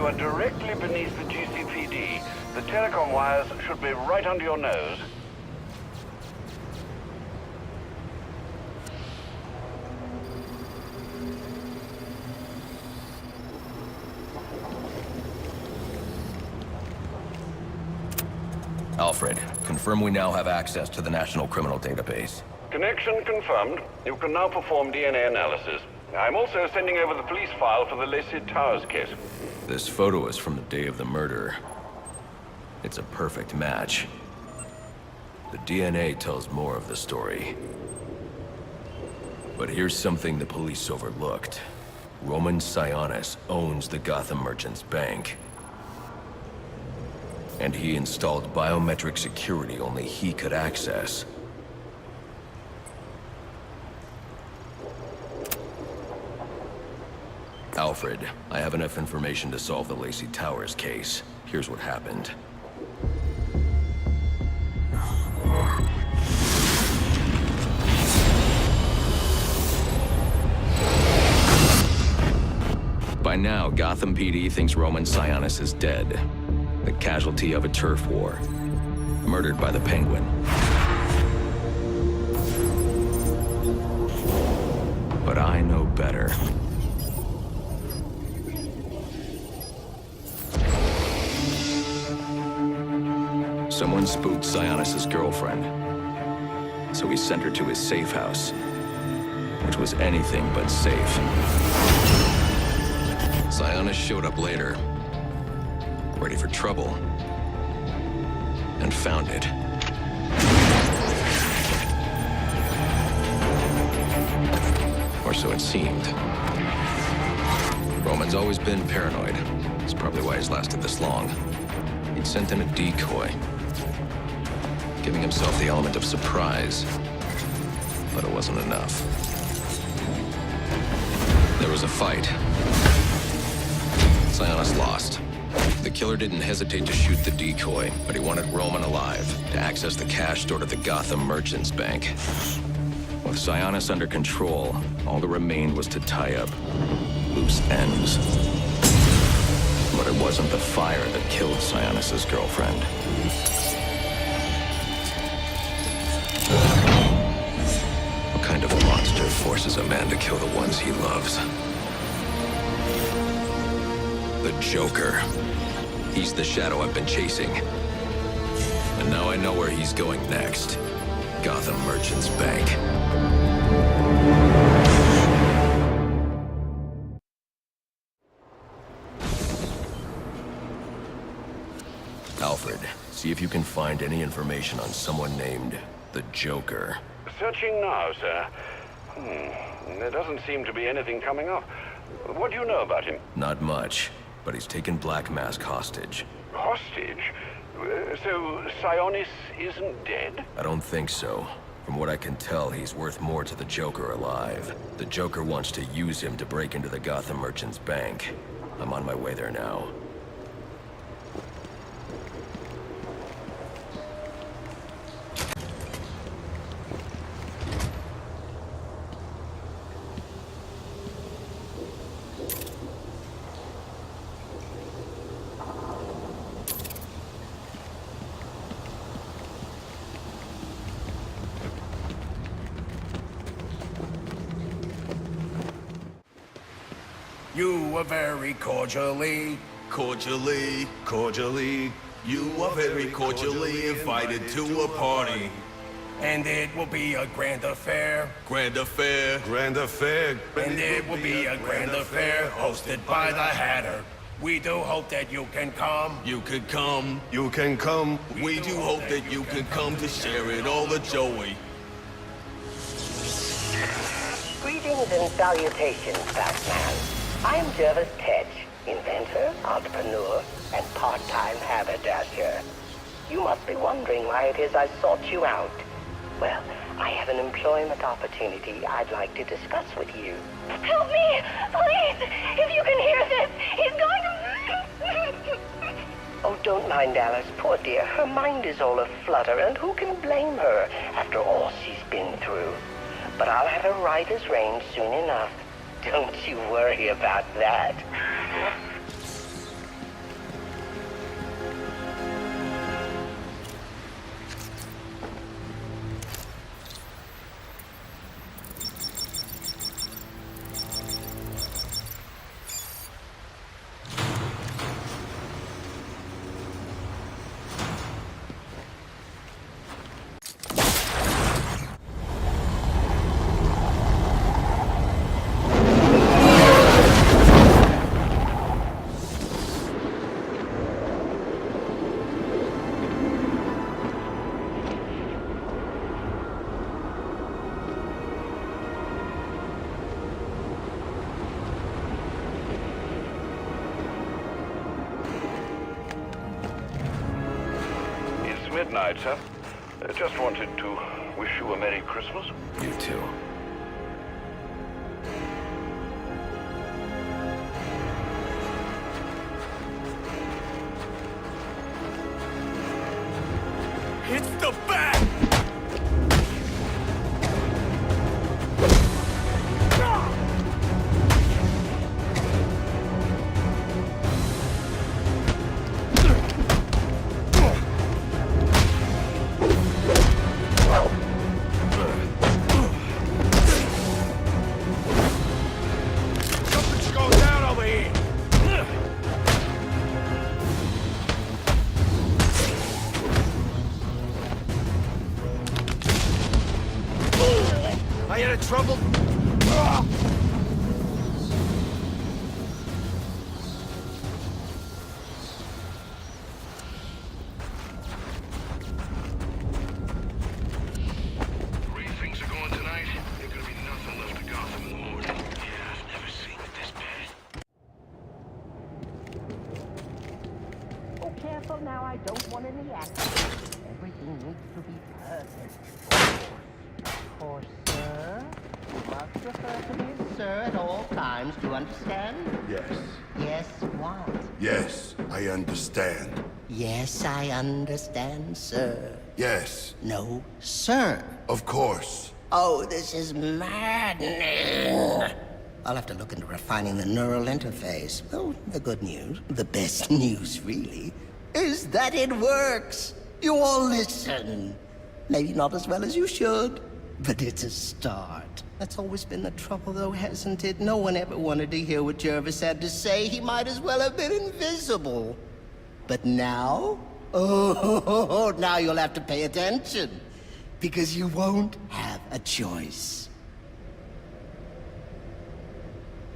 are directly beneath the GCPD. The telecom wires should be right under your nose. Alfred, confirm we now have access to the National Criminal Database. Connection confirmed. You can now perform DNA analysis. I'm also sending over the police file for the Lacey Towers case. This photo is from the day of the murder. It's a perfect match. The DNA tells more of the story. But here's something the police overlooked. Roman Sionis owns the Gotham Merchants Bank. And he installed biometric security only he could access. Alfred, I have enough information to solve the Lacey Towers case. Here's what happened. By now, Gotham PD thinks Roman Sionis is dead. The casualty of a turf war. Murdered by the Penguin. But I know better. Someone spooked Sionis' girlfriend. So he sent her to his safe house. Which was anything but safe. Sionis showed up later. Ready for trouble. And found it. Or so it seemed. Roman's always been paranoid. That's probably why he's lasted this long. He'd sent in a decoy. Giving himself the element of surprise. But it wasn't enough. There was a fight. Sionis lost. The killer didn't hesitate to shoot the decoy, but he wanted Roman alive to access the cash stored at the Gotham Merchants Bank. With Sionis under control, all that remained was to tie up loose ends. But it wasn't the fire that killed Sionis' girlfriend. What kind of monster forces a man to kill the ones he loves? The Joker. He's the shadow I've been chasing. And now I know where he's going next. Gotham Merchants Bank. Alfred, see if you can find any information on someone named the Joker. Searching now, sir. There doesn't seem to be anything coming up. What do you know about him? Not much, but he's taken Black Mask hostage. Hostage? So Sionis isn't dead? I don't think so. From what I can tell, he's worth more to the Joker alive. The Joker wants to use him to break into the Gotham Merchants Bank. I'm on my way there now. You are very cordially, You are very cordially invited to a party. and it will be a grand affair. Grand affair. And it will be a grand affair hosted by the Hatter. We do hope that you can come. You can come. We do hope that you can come to share it all the joy. Greetings and salutations, Batman. I'm Jervis Tetch, inventor, entrepreneur, and part-time haberdasher. You must be wondering why it is I sought you out. Well, I have an employment opportunity I'd like to discuss with you. Help me! Please! If you can hear this, he's going to... Oh, don't mind Alice, poor dear. Her mind is all aflutter, and who can blame her after all she's been through? But I'll have her right as rain soon enough. Don't you worry about that. midnight, sir. Just wanted to wish you a Merry Christmas. You too. It's the bat! Something's going down over here! I had trouble. The way things are going tonight, there's gonna be nothing left of Gotham in the morning. Yeah, I've never seen it this bad. Oh, careful now, I don't want any accidents. Everything needs to be perfect. Of course, sir. You must refer to me as sir at all times, do you understand? Yes. Yes, what? Yes, I understand. Yes, I understand, sir. Yes. No, sir. Of course. Oh, this is maddening. I'll have to look into refining the neural interface. Well, the good news, the best news really, is that it works. You all listen. Maybe not as well as you should, but it's a start. That's always been the trouble, though, hasn't it? No one ever wanted to hear what Jervis had to say. He might as well have been invisible. But now? Oh, now you'll have to pay attention. Because you won't have a choice.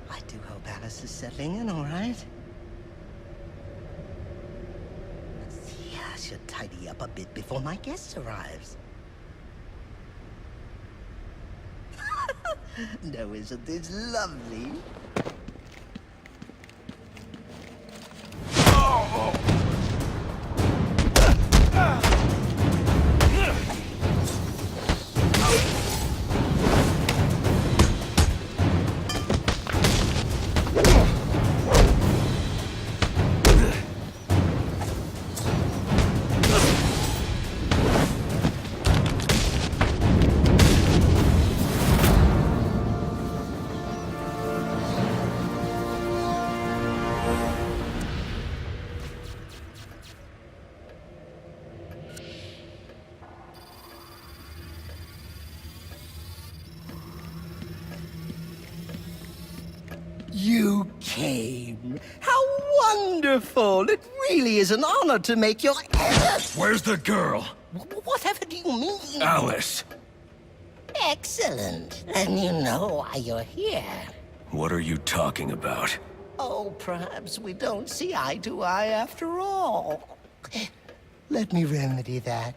I do hope Alice is settling in all right. Yeah, I should tidy up a bit before my guest arrives. No, isn't this lovely? You came. How wonderful! It really is an honor to make your... Where's the girl? Whatever do you mean? Alice. Excellent. And you know why you're here. What are you talking about? Oh, perhaps we don't see eye to eye after all. Let me remedy that.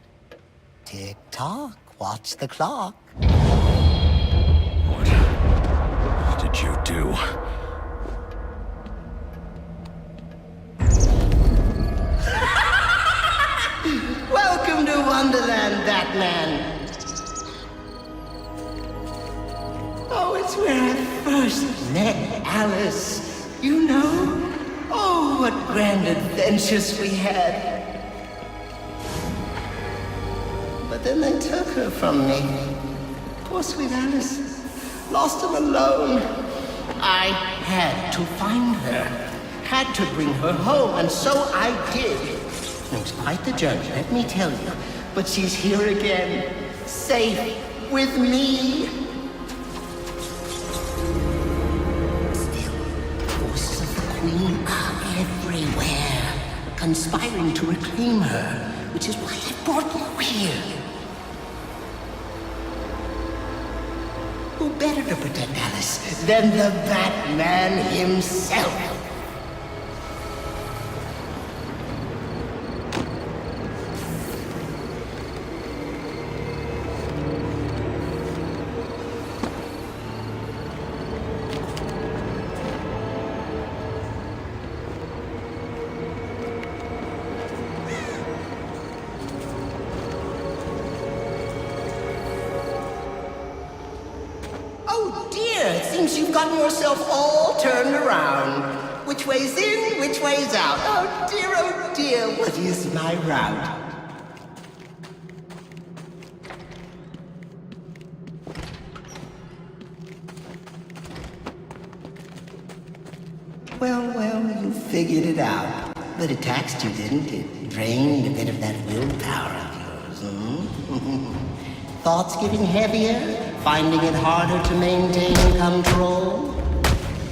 Tick-tock. Watch the clock. What did you do? Welcome to Wonderland, Batman. Oh, it's where I first met Alice. You know? Oh, what grand adventures we had. But then they took her from me. Poor sweet Alice. Lost and alone. I had to find her. Had to bring her home, and so I did. It was quite the journey, let me tell you. But she's here again, safe with me. Still, forces of the Queen are everywhere, conspiring to reclaim her, which is why I brought you here. Who better to protect Alice than the Batman himself? gotten yourself all turned around. Which way's in, which way's out? Oh dear, what is my route? Well, you figured it out. But it taxed you, didn't it? Drained a bit of that willpower of yours, Thoughts getting heavier? Finding it harder to maintain control?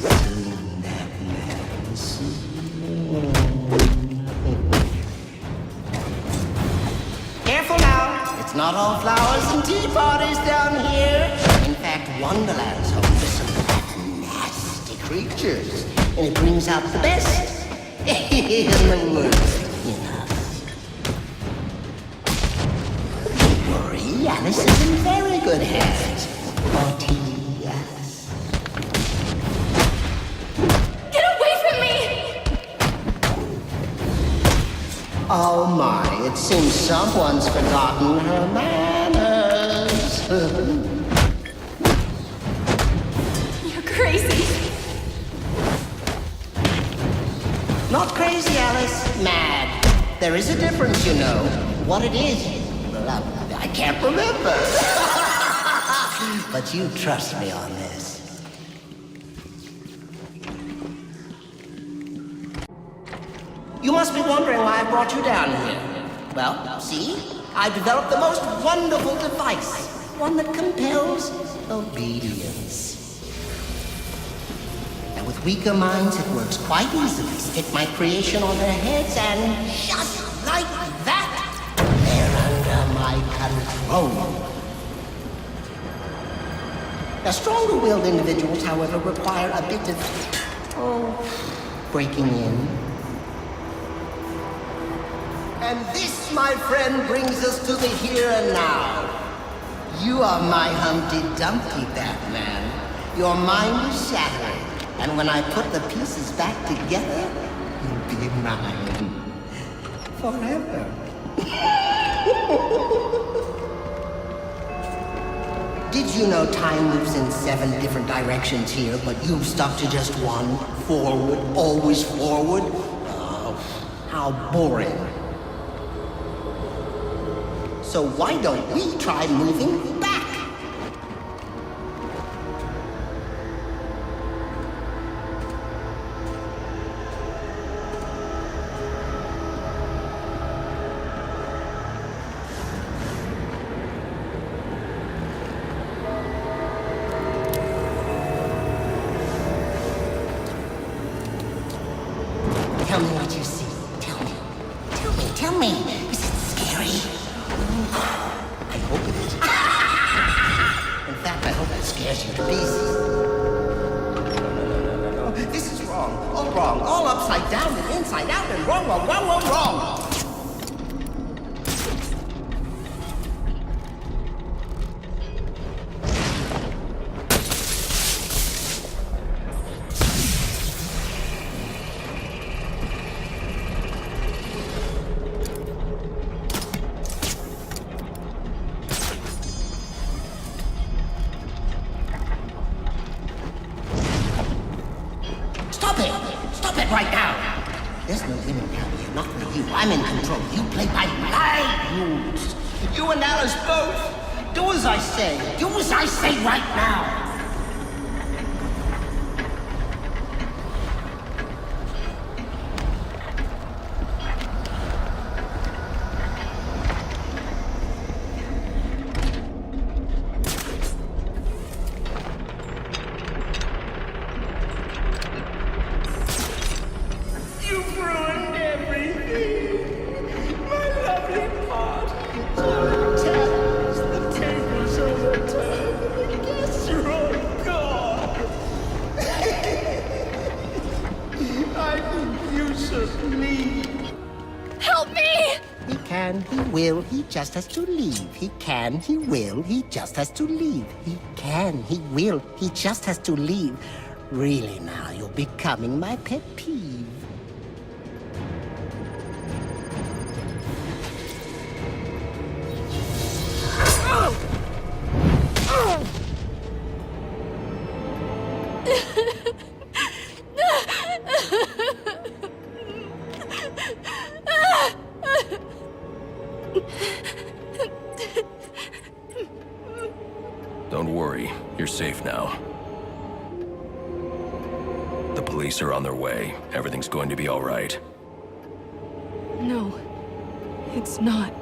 Soon that man, soon. Careful now! It's not all flowers and tea parties down here. In fact, Wonderland's home to some nasty creatures. And it brings out the best in the worst in us. Don't worry, Alice is in very good hands. Yes. Get away from me! Oh my, it seems someone's forgotten her manners. You're crazy. Not crazy, Alice. Mad. There is a difference, you know. What it is, well, I can't remember. But you trust me on this. You must be wondering why I brought you down here. Well, see? I've developed the most wonderful device. One that compels obedience. With weaker minds, it works quite easily. Stick my creation on their heads and just like that, they're under my control. Now, stronger-willed individuals, however, require a bit of, breaking in. And this, my friend, brings us to the here and now. You are my Humpty Dumpty, Batman. Your mind is shattered. And when I put the pieces back together, you'll be mine. Forever. Did you know time moves in 7 different directions here, but you've stuck to just one? Forward, always forward? Oh, how boring. So why don't we try moving back? Tell me what you see. Tell me. Is it scary? I hope it is. In fact, I hope it scares you to pieces. No. This is wrong. All wrong. All upside down and inside out and wrong. Stop it right now! There's no winning down here, not for you. I'm in control. You play by my rules. You and Alice both. Do as I say. Do as I say right now. He just has to leave. He can, he will, he just has to leave. He can, he will, he just has to leave. Really now, you're becoming my pet peeve. safe now. The police are on their way. Everything's going to be all right. No, it's not.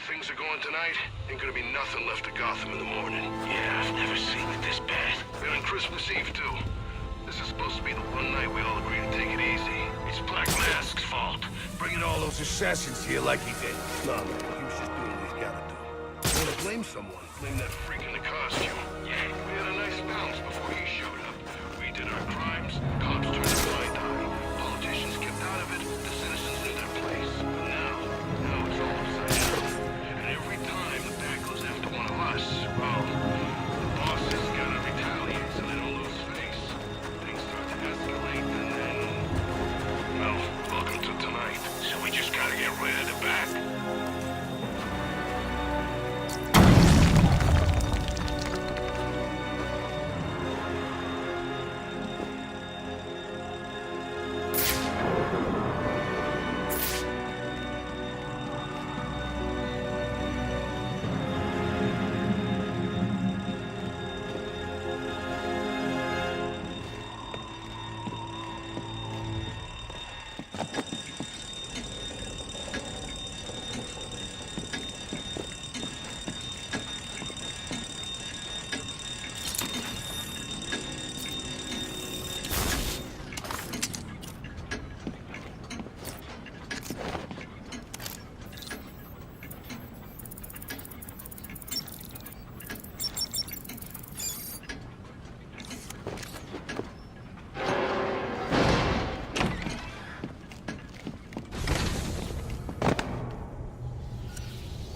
Things are going tonight, ain't gonna be nothing left of Gotham in the morning. Yeah, I've never seen it this bad. And on Christmas Eve, too. This is supposed to be the one night we all agree to take it easy. It's Black Mask's fault. Bringing all those assassins here like he did. No, he was just doing what he's gotta do. You wanna blame someone? Blame that freak in the costume. Yeah, we had a nice bounce before he showed up. We did our crimes, cops turned a blind eye. Politicians kept out of it, the citizens knew their place. But now it's all upside down. Every time the bad goes after one of us, well, the bosses gotta retaliate so they don't lose face. Things start to escalate and then, well, welcome to tonight. So we just gotta get rid of the back.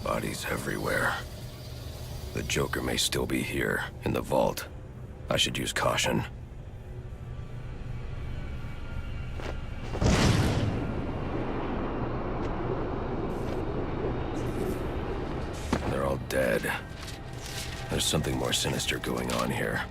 Bodies everywhere. The Joker may still be here, in the vault. I should use caution. They're all dead. There's something more sinister going on here.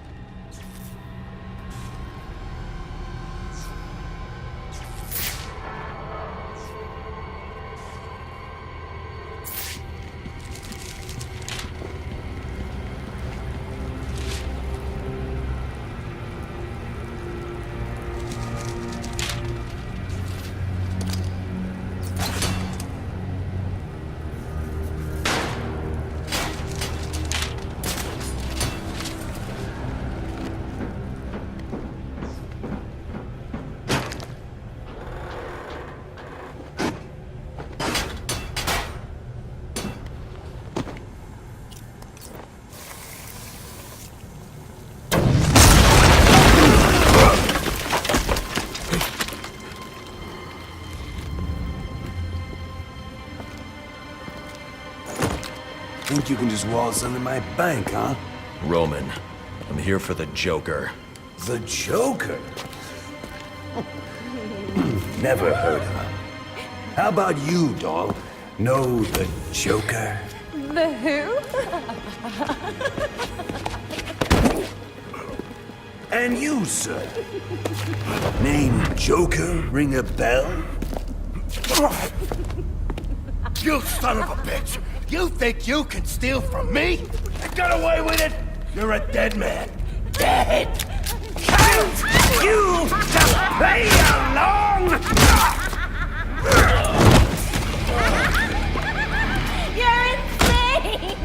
Think you can just waltz into my bank, huh? Roman, I'm here for the Joker. The Joker? Never heard of him. How about you, doll? Know the Joker? The who? And you, sir? Name Joker ring a bell? You son of a bitch! You think you can steal from me? You got away with it? You're a dead man. Dead! Can't you just play along? You're insane!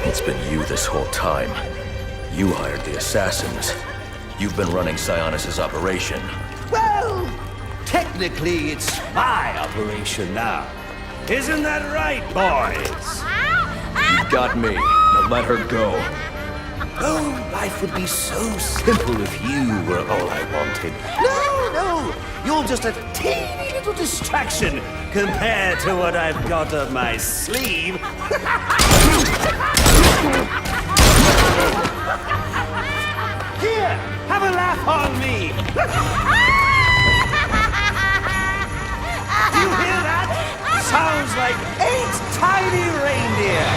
It's been you this whole time. You hired the assassins. You've been running Sionis' operation. Well, technically it's my operation now. Isn't that right, boys? You got me. Now let her go. Oh, life would be so simple if you were all I wanted. No, you're just a teeny little distraction compared to what I've got up my sleeve. Here, have a laugh on me. Do you hear that? Sounds like 8 tiny reindeer.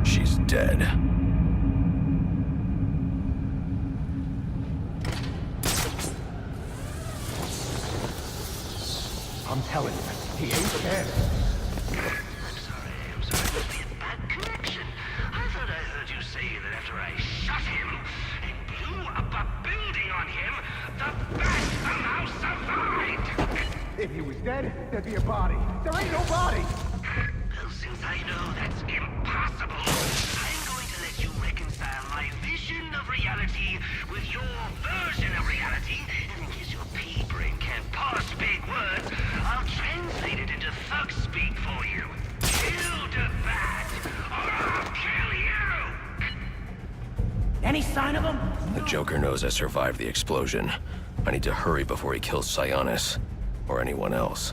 She's dead. I'm telling you, he ain't dead. I'm sorry. Bad connection. I thought I heard you say that after I shot him and blew up a building on him, the bat somehow survived. If he was dead, there'd be a body. There ain't no body. Well, since I know that's impossible, I'm going to let you reconcile my vision of reality with your version of reality, and in case your pea brain can't parse big words, I'll translate it into thug speak for you. Kill the bat, or I'll kill you! Any sign of him? The Joker knows I survived the explosion. I need to hurry before he kills Sionis. Or anyone else.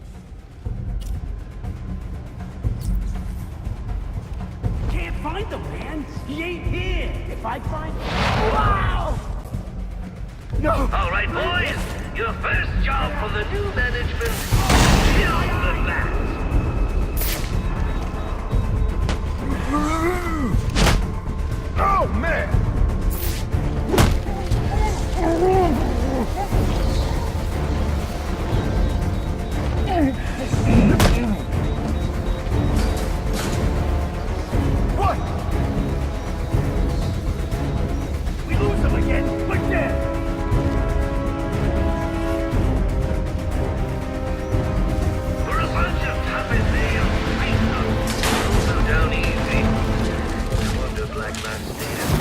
Can't find him, man. He ain't here. If I find him... Wow! No! All right, boys. Your first job for the new management. Kill the bat. Oh, man! What? We lose him again. Look there. For a bunch of tuppence nails, so down easy. No wonder Black Man stayed in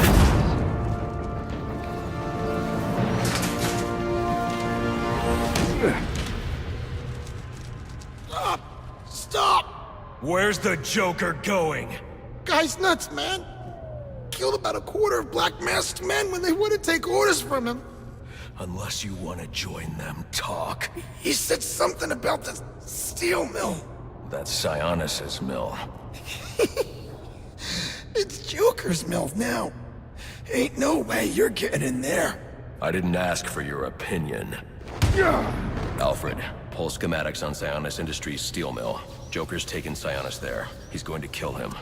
Stop! Where's the Joker going? Guy's nuts, man. Killed about a quarter of Black Masked men when they wouldn't take orders from him. Unless you want to join them, talk. He said something about the steel mill. That's Sionis' mill. It's Joker's mill now. Ain't no way you're getting in there. I didn't ask for your opinion. Alfred, pull schematics on Sionis Industries' steel mill. Joker's taken Sionis there. He's going to kill him.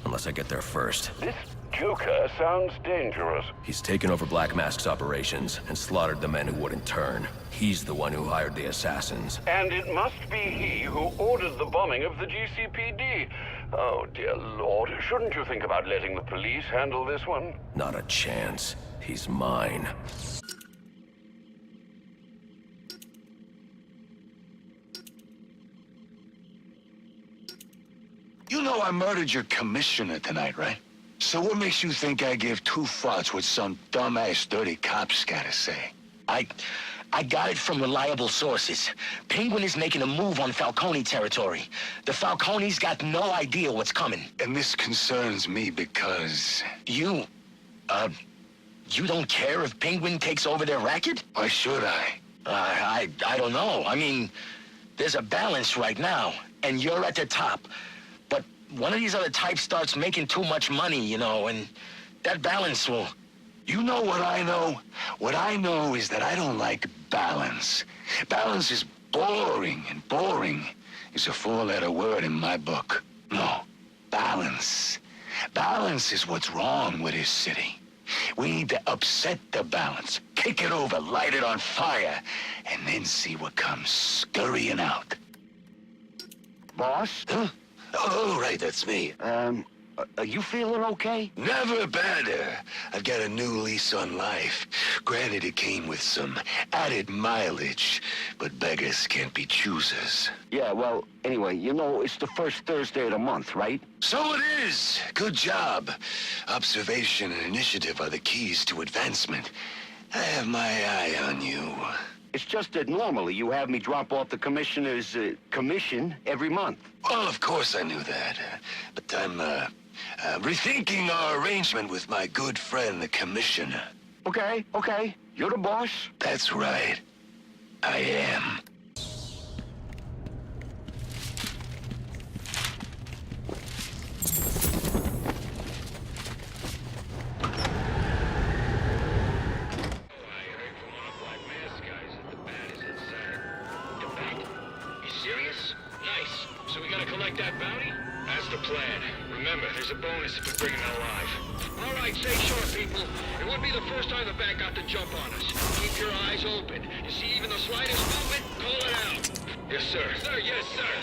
Unless I get there first. This Joker sounds dangerous. He's taken over Black Mask's operations and slaughtered the men who wouldn't turn. He's the one who hired the assassins. And it must be he who ordered the bombing of the GCPD. Oh, dear Lord. Shouldn't you think about letting the police handle this one? Not a chance. He's mine. know I murdered your commissioner tonight, right? So what makes you think I give two fucks what some dumbass dirty cop's gotta say? I got it from reliable sources. Penguin is making a move on Falcone territory. The Falcones got no idea what's coming. And this concerns me because... You don't care if Penguin takes over their racket? Why should I? I don't know. I mean, there's a balance right now, and you're at the top. But one of these other types starts making too much money, you know, and that balance will... You know what I know? What I know is that I don't like balance. Balance is boring, and boring is a four-letter word in my book. No, balance. Balance is what's wrong with this city. We need to upset the balance, kick it over, light it on fire, and then see what comes scurrying out. Boss? Huh? Oh, right, that's me. Are you feeling okay? Never better. I've got a new lease on life. Granted, it came with some added mileage, but beggars can't be choosers. Yeah, well, anyway, you know, it's the first Thursday of the month, right? So it is. Good job. Observation and initiative are the keys to advancement. I have my eye on you. It's just that normally you have me drop off the commissioner's commission every month. Well, of course I knew that. But I'm rethinking our arrangement with my good friend, the commissioner. Okay. You're the boss? That's right. I am. That bounty? That's the plan. Remember, there's a bonus if we bring him alive. All right, stay sharp, people. It wouldn't be the first time the bat got the jump on us. Keep your eyes open. You see even the slightest movement, call it out. Yes, sir. Sir, yes, sir.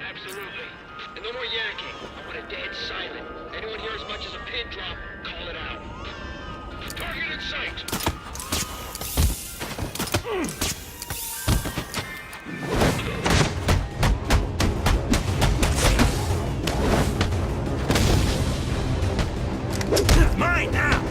Absolutely. And no more yakking. I want it dead silent. Anyone hear as much as a pin drop, call it out. Target in sight. Mine now!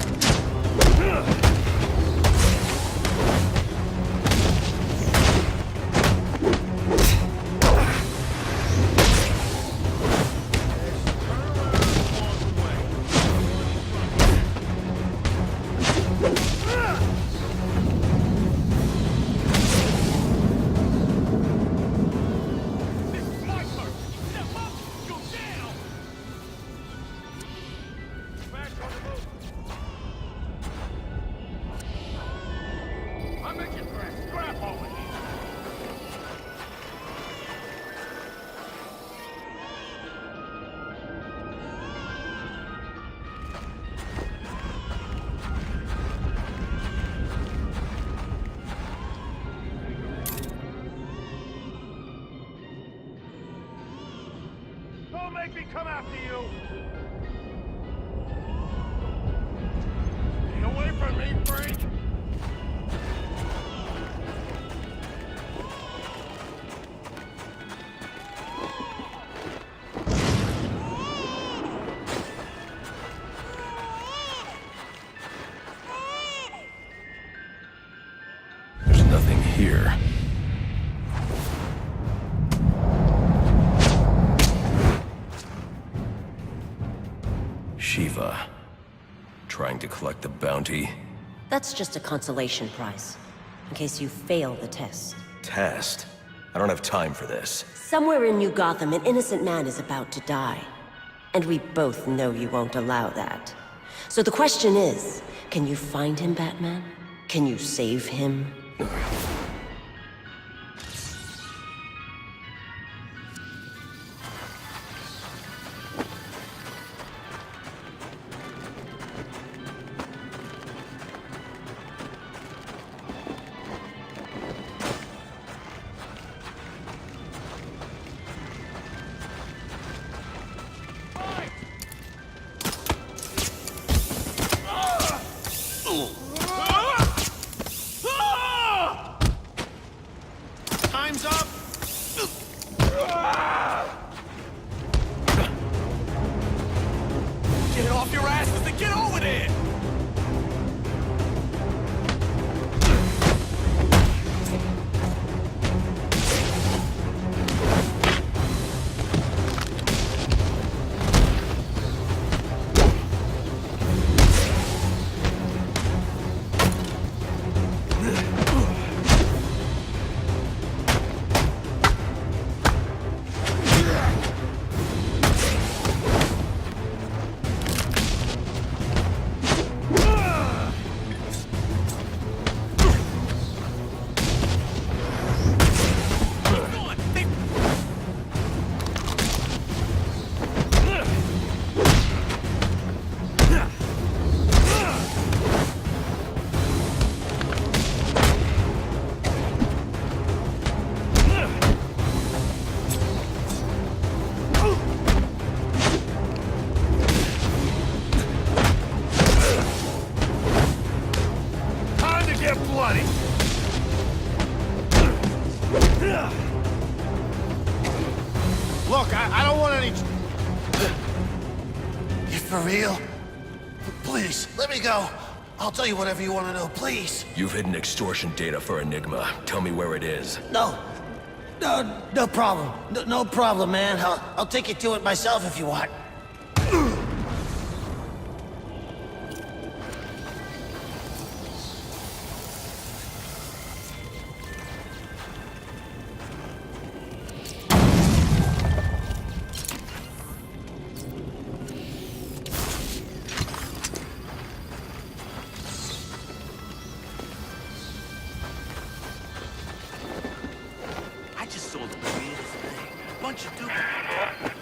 Don't make me come after you! Stay away from me, freak! There's nothing here. Shiva. Trying to collect the bounty. That's just a consolation prize, in case you fail the test. Test? I don't have time for this. Somewhere in New Gotham, an innocent man is about to die. And we both know you won't allow that. So the question is, can you find him, Batman? Can you save him? any... You for real? Please, let me go. I'll tell you whatever you want to know, please. You've hidden extortion data for Enigma. Tell me where it is. No problem. No problem, man. I'll take you to it myself if you want.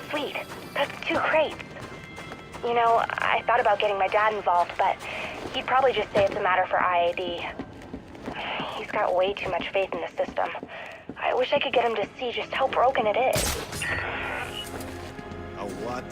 Sweet. That's 2 crates. You know, I thought about getting my dad involved, but he'd probably just say it's a matter for IAD. He's got way too much faith in the system. I wish I could get him to see just how broken it is. A what?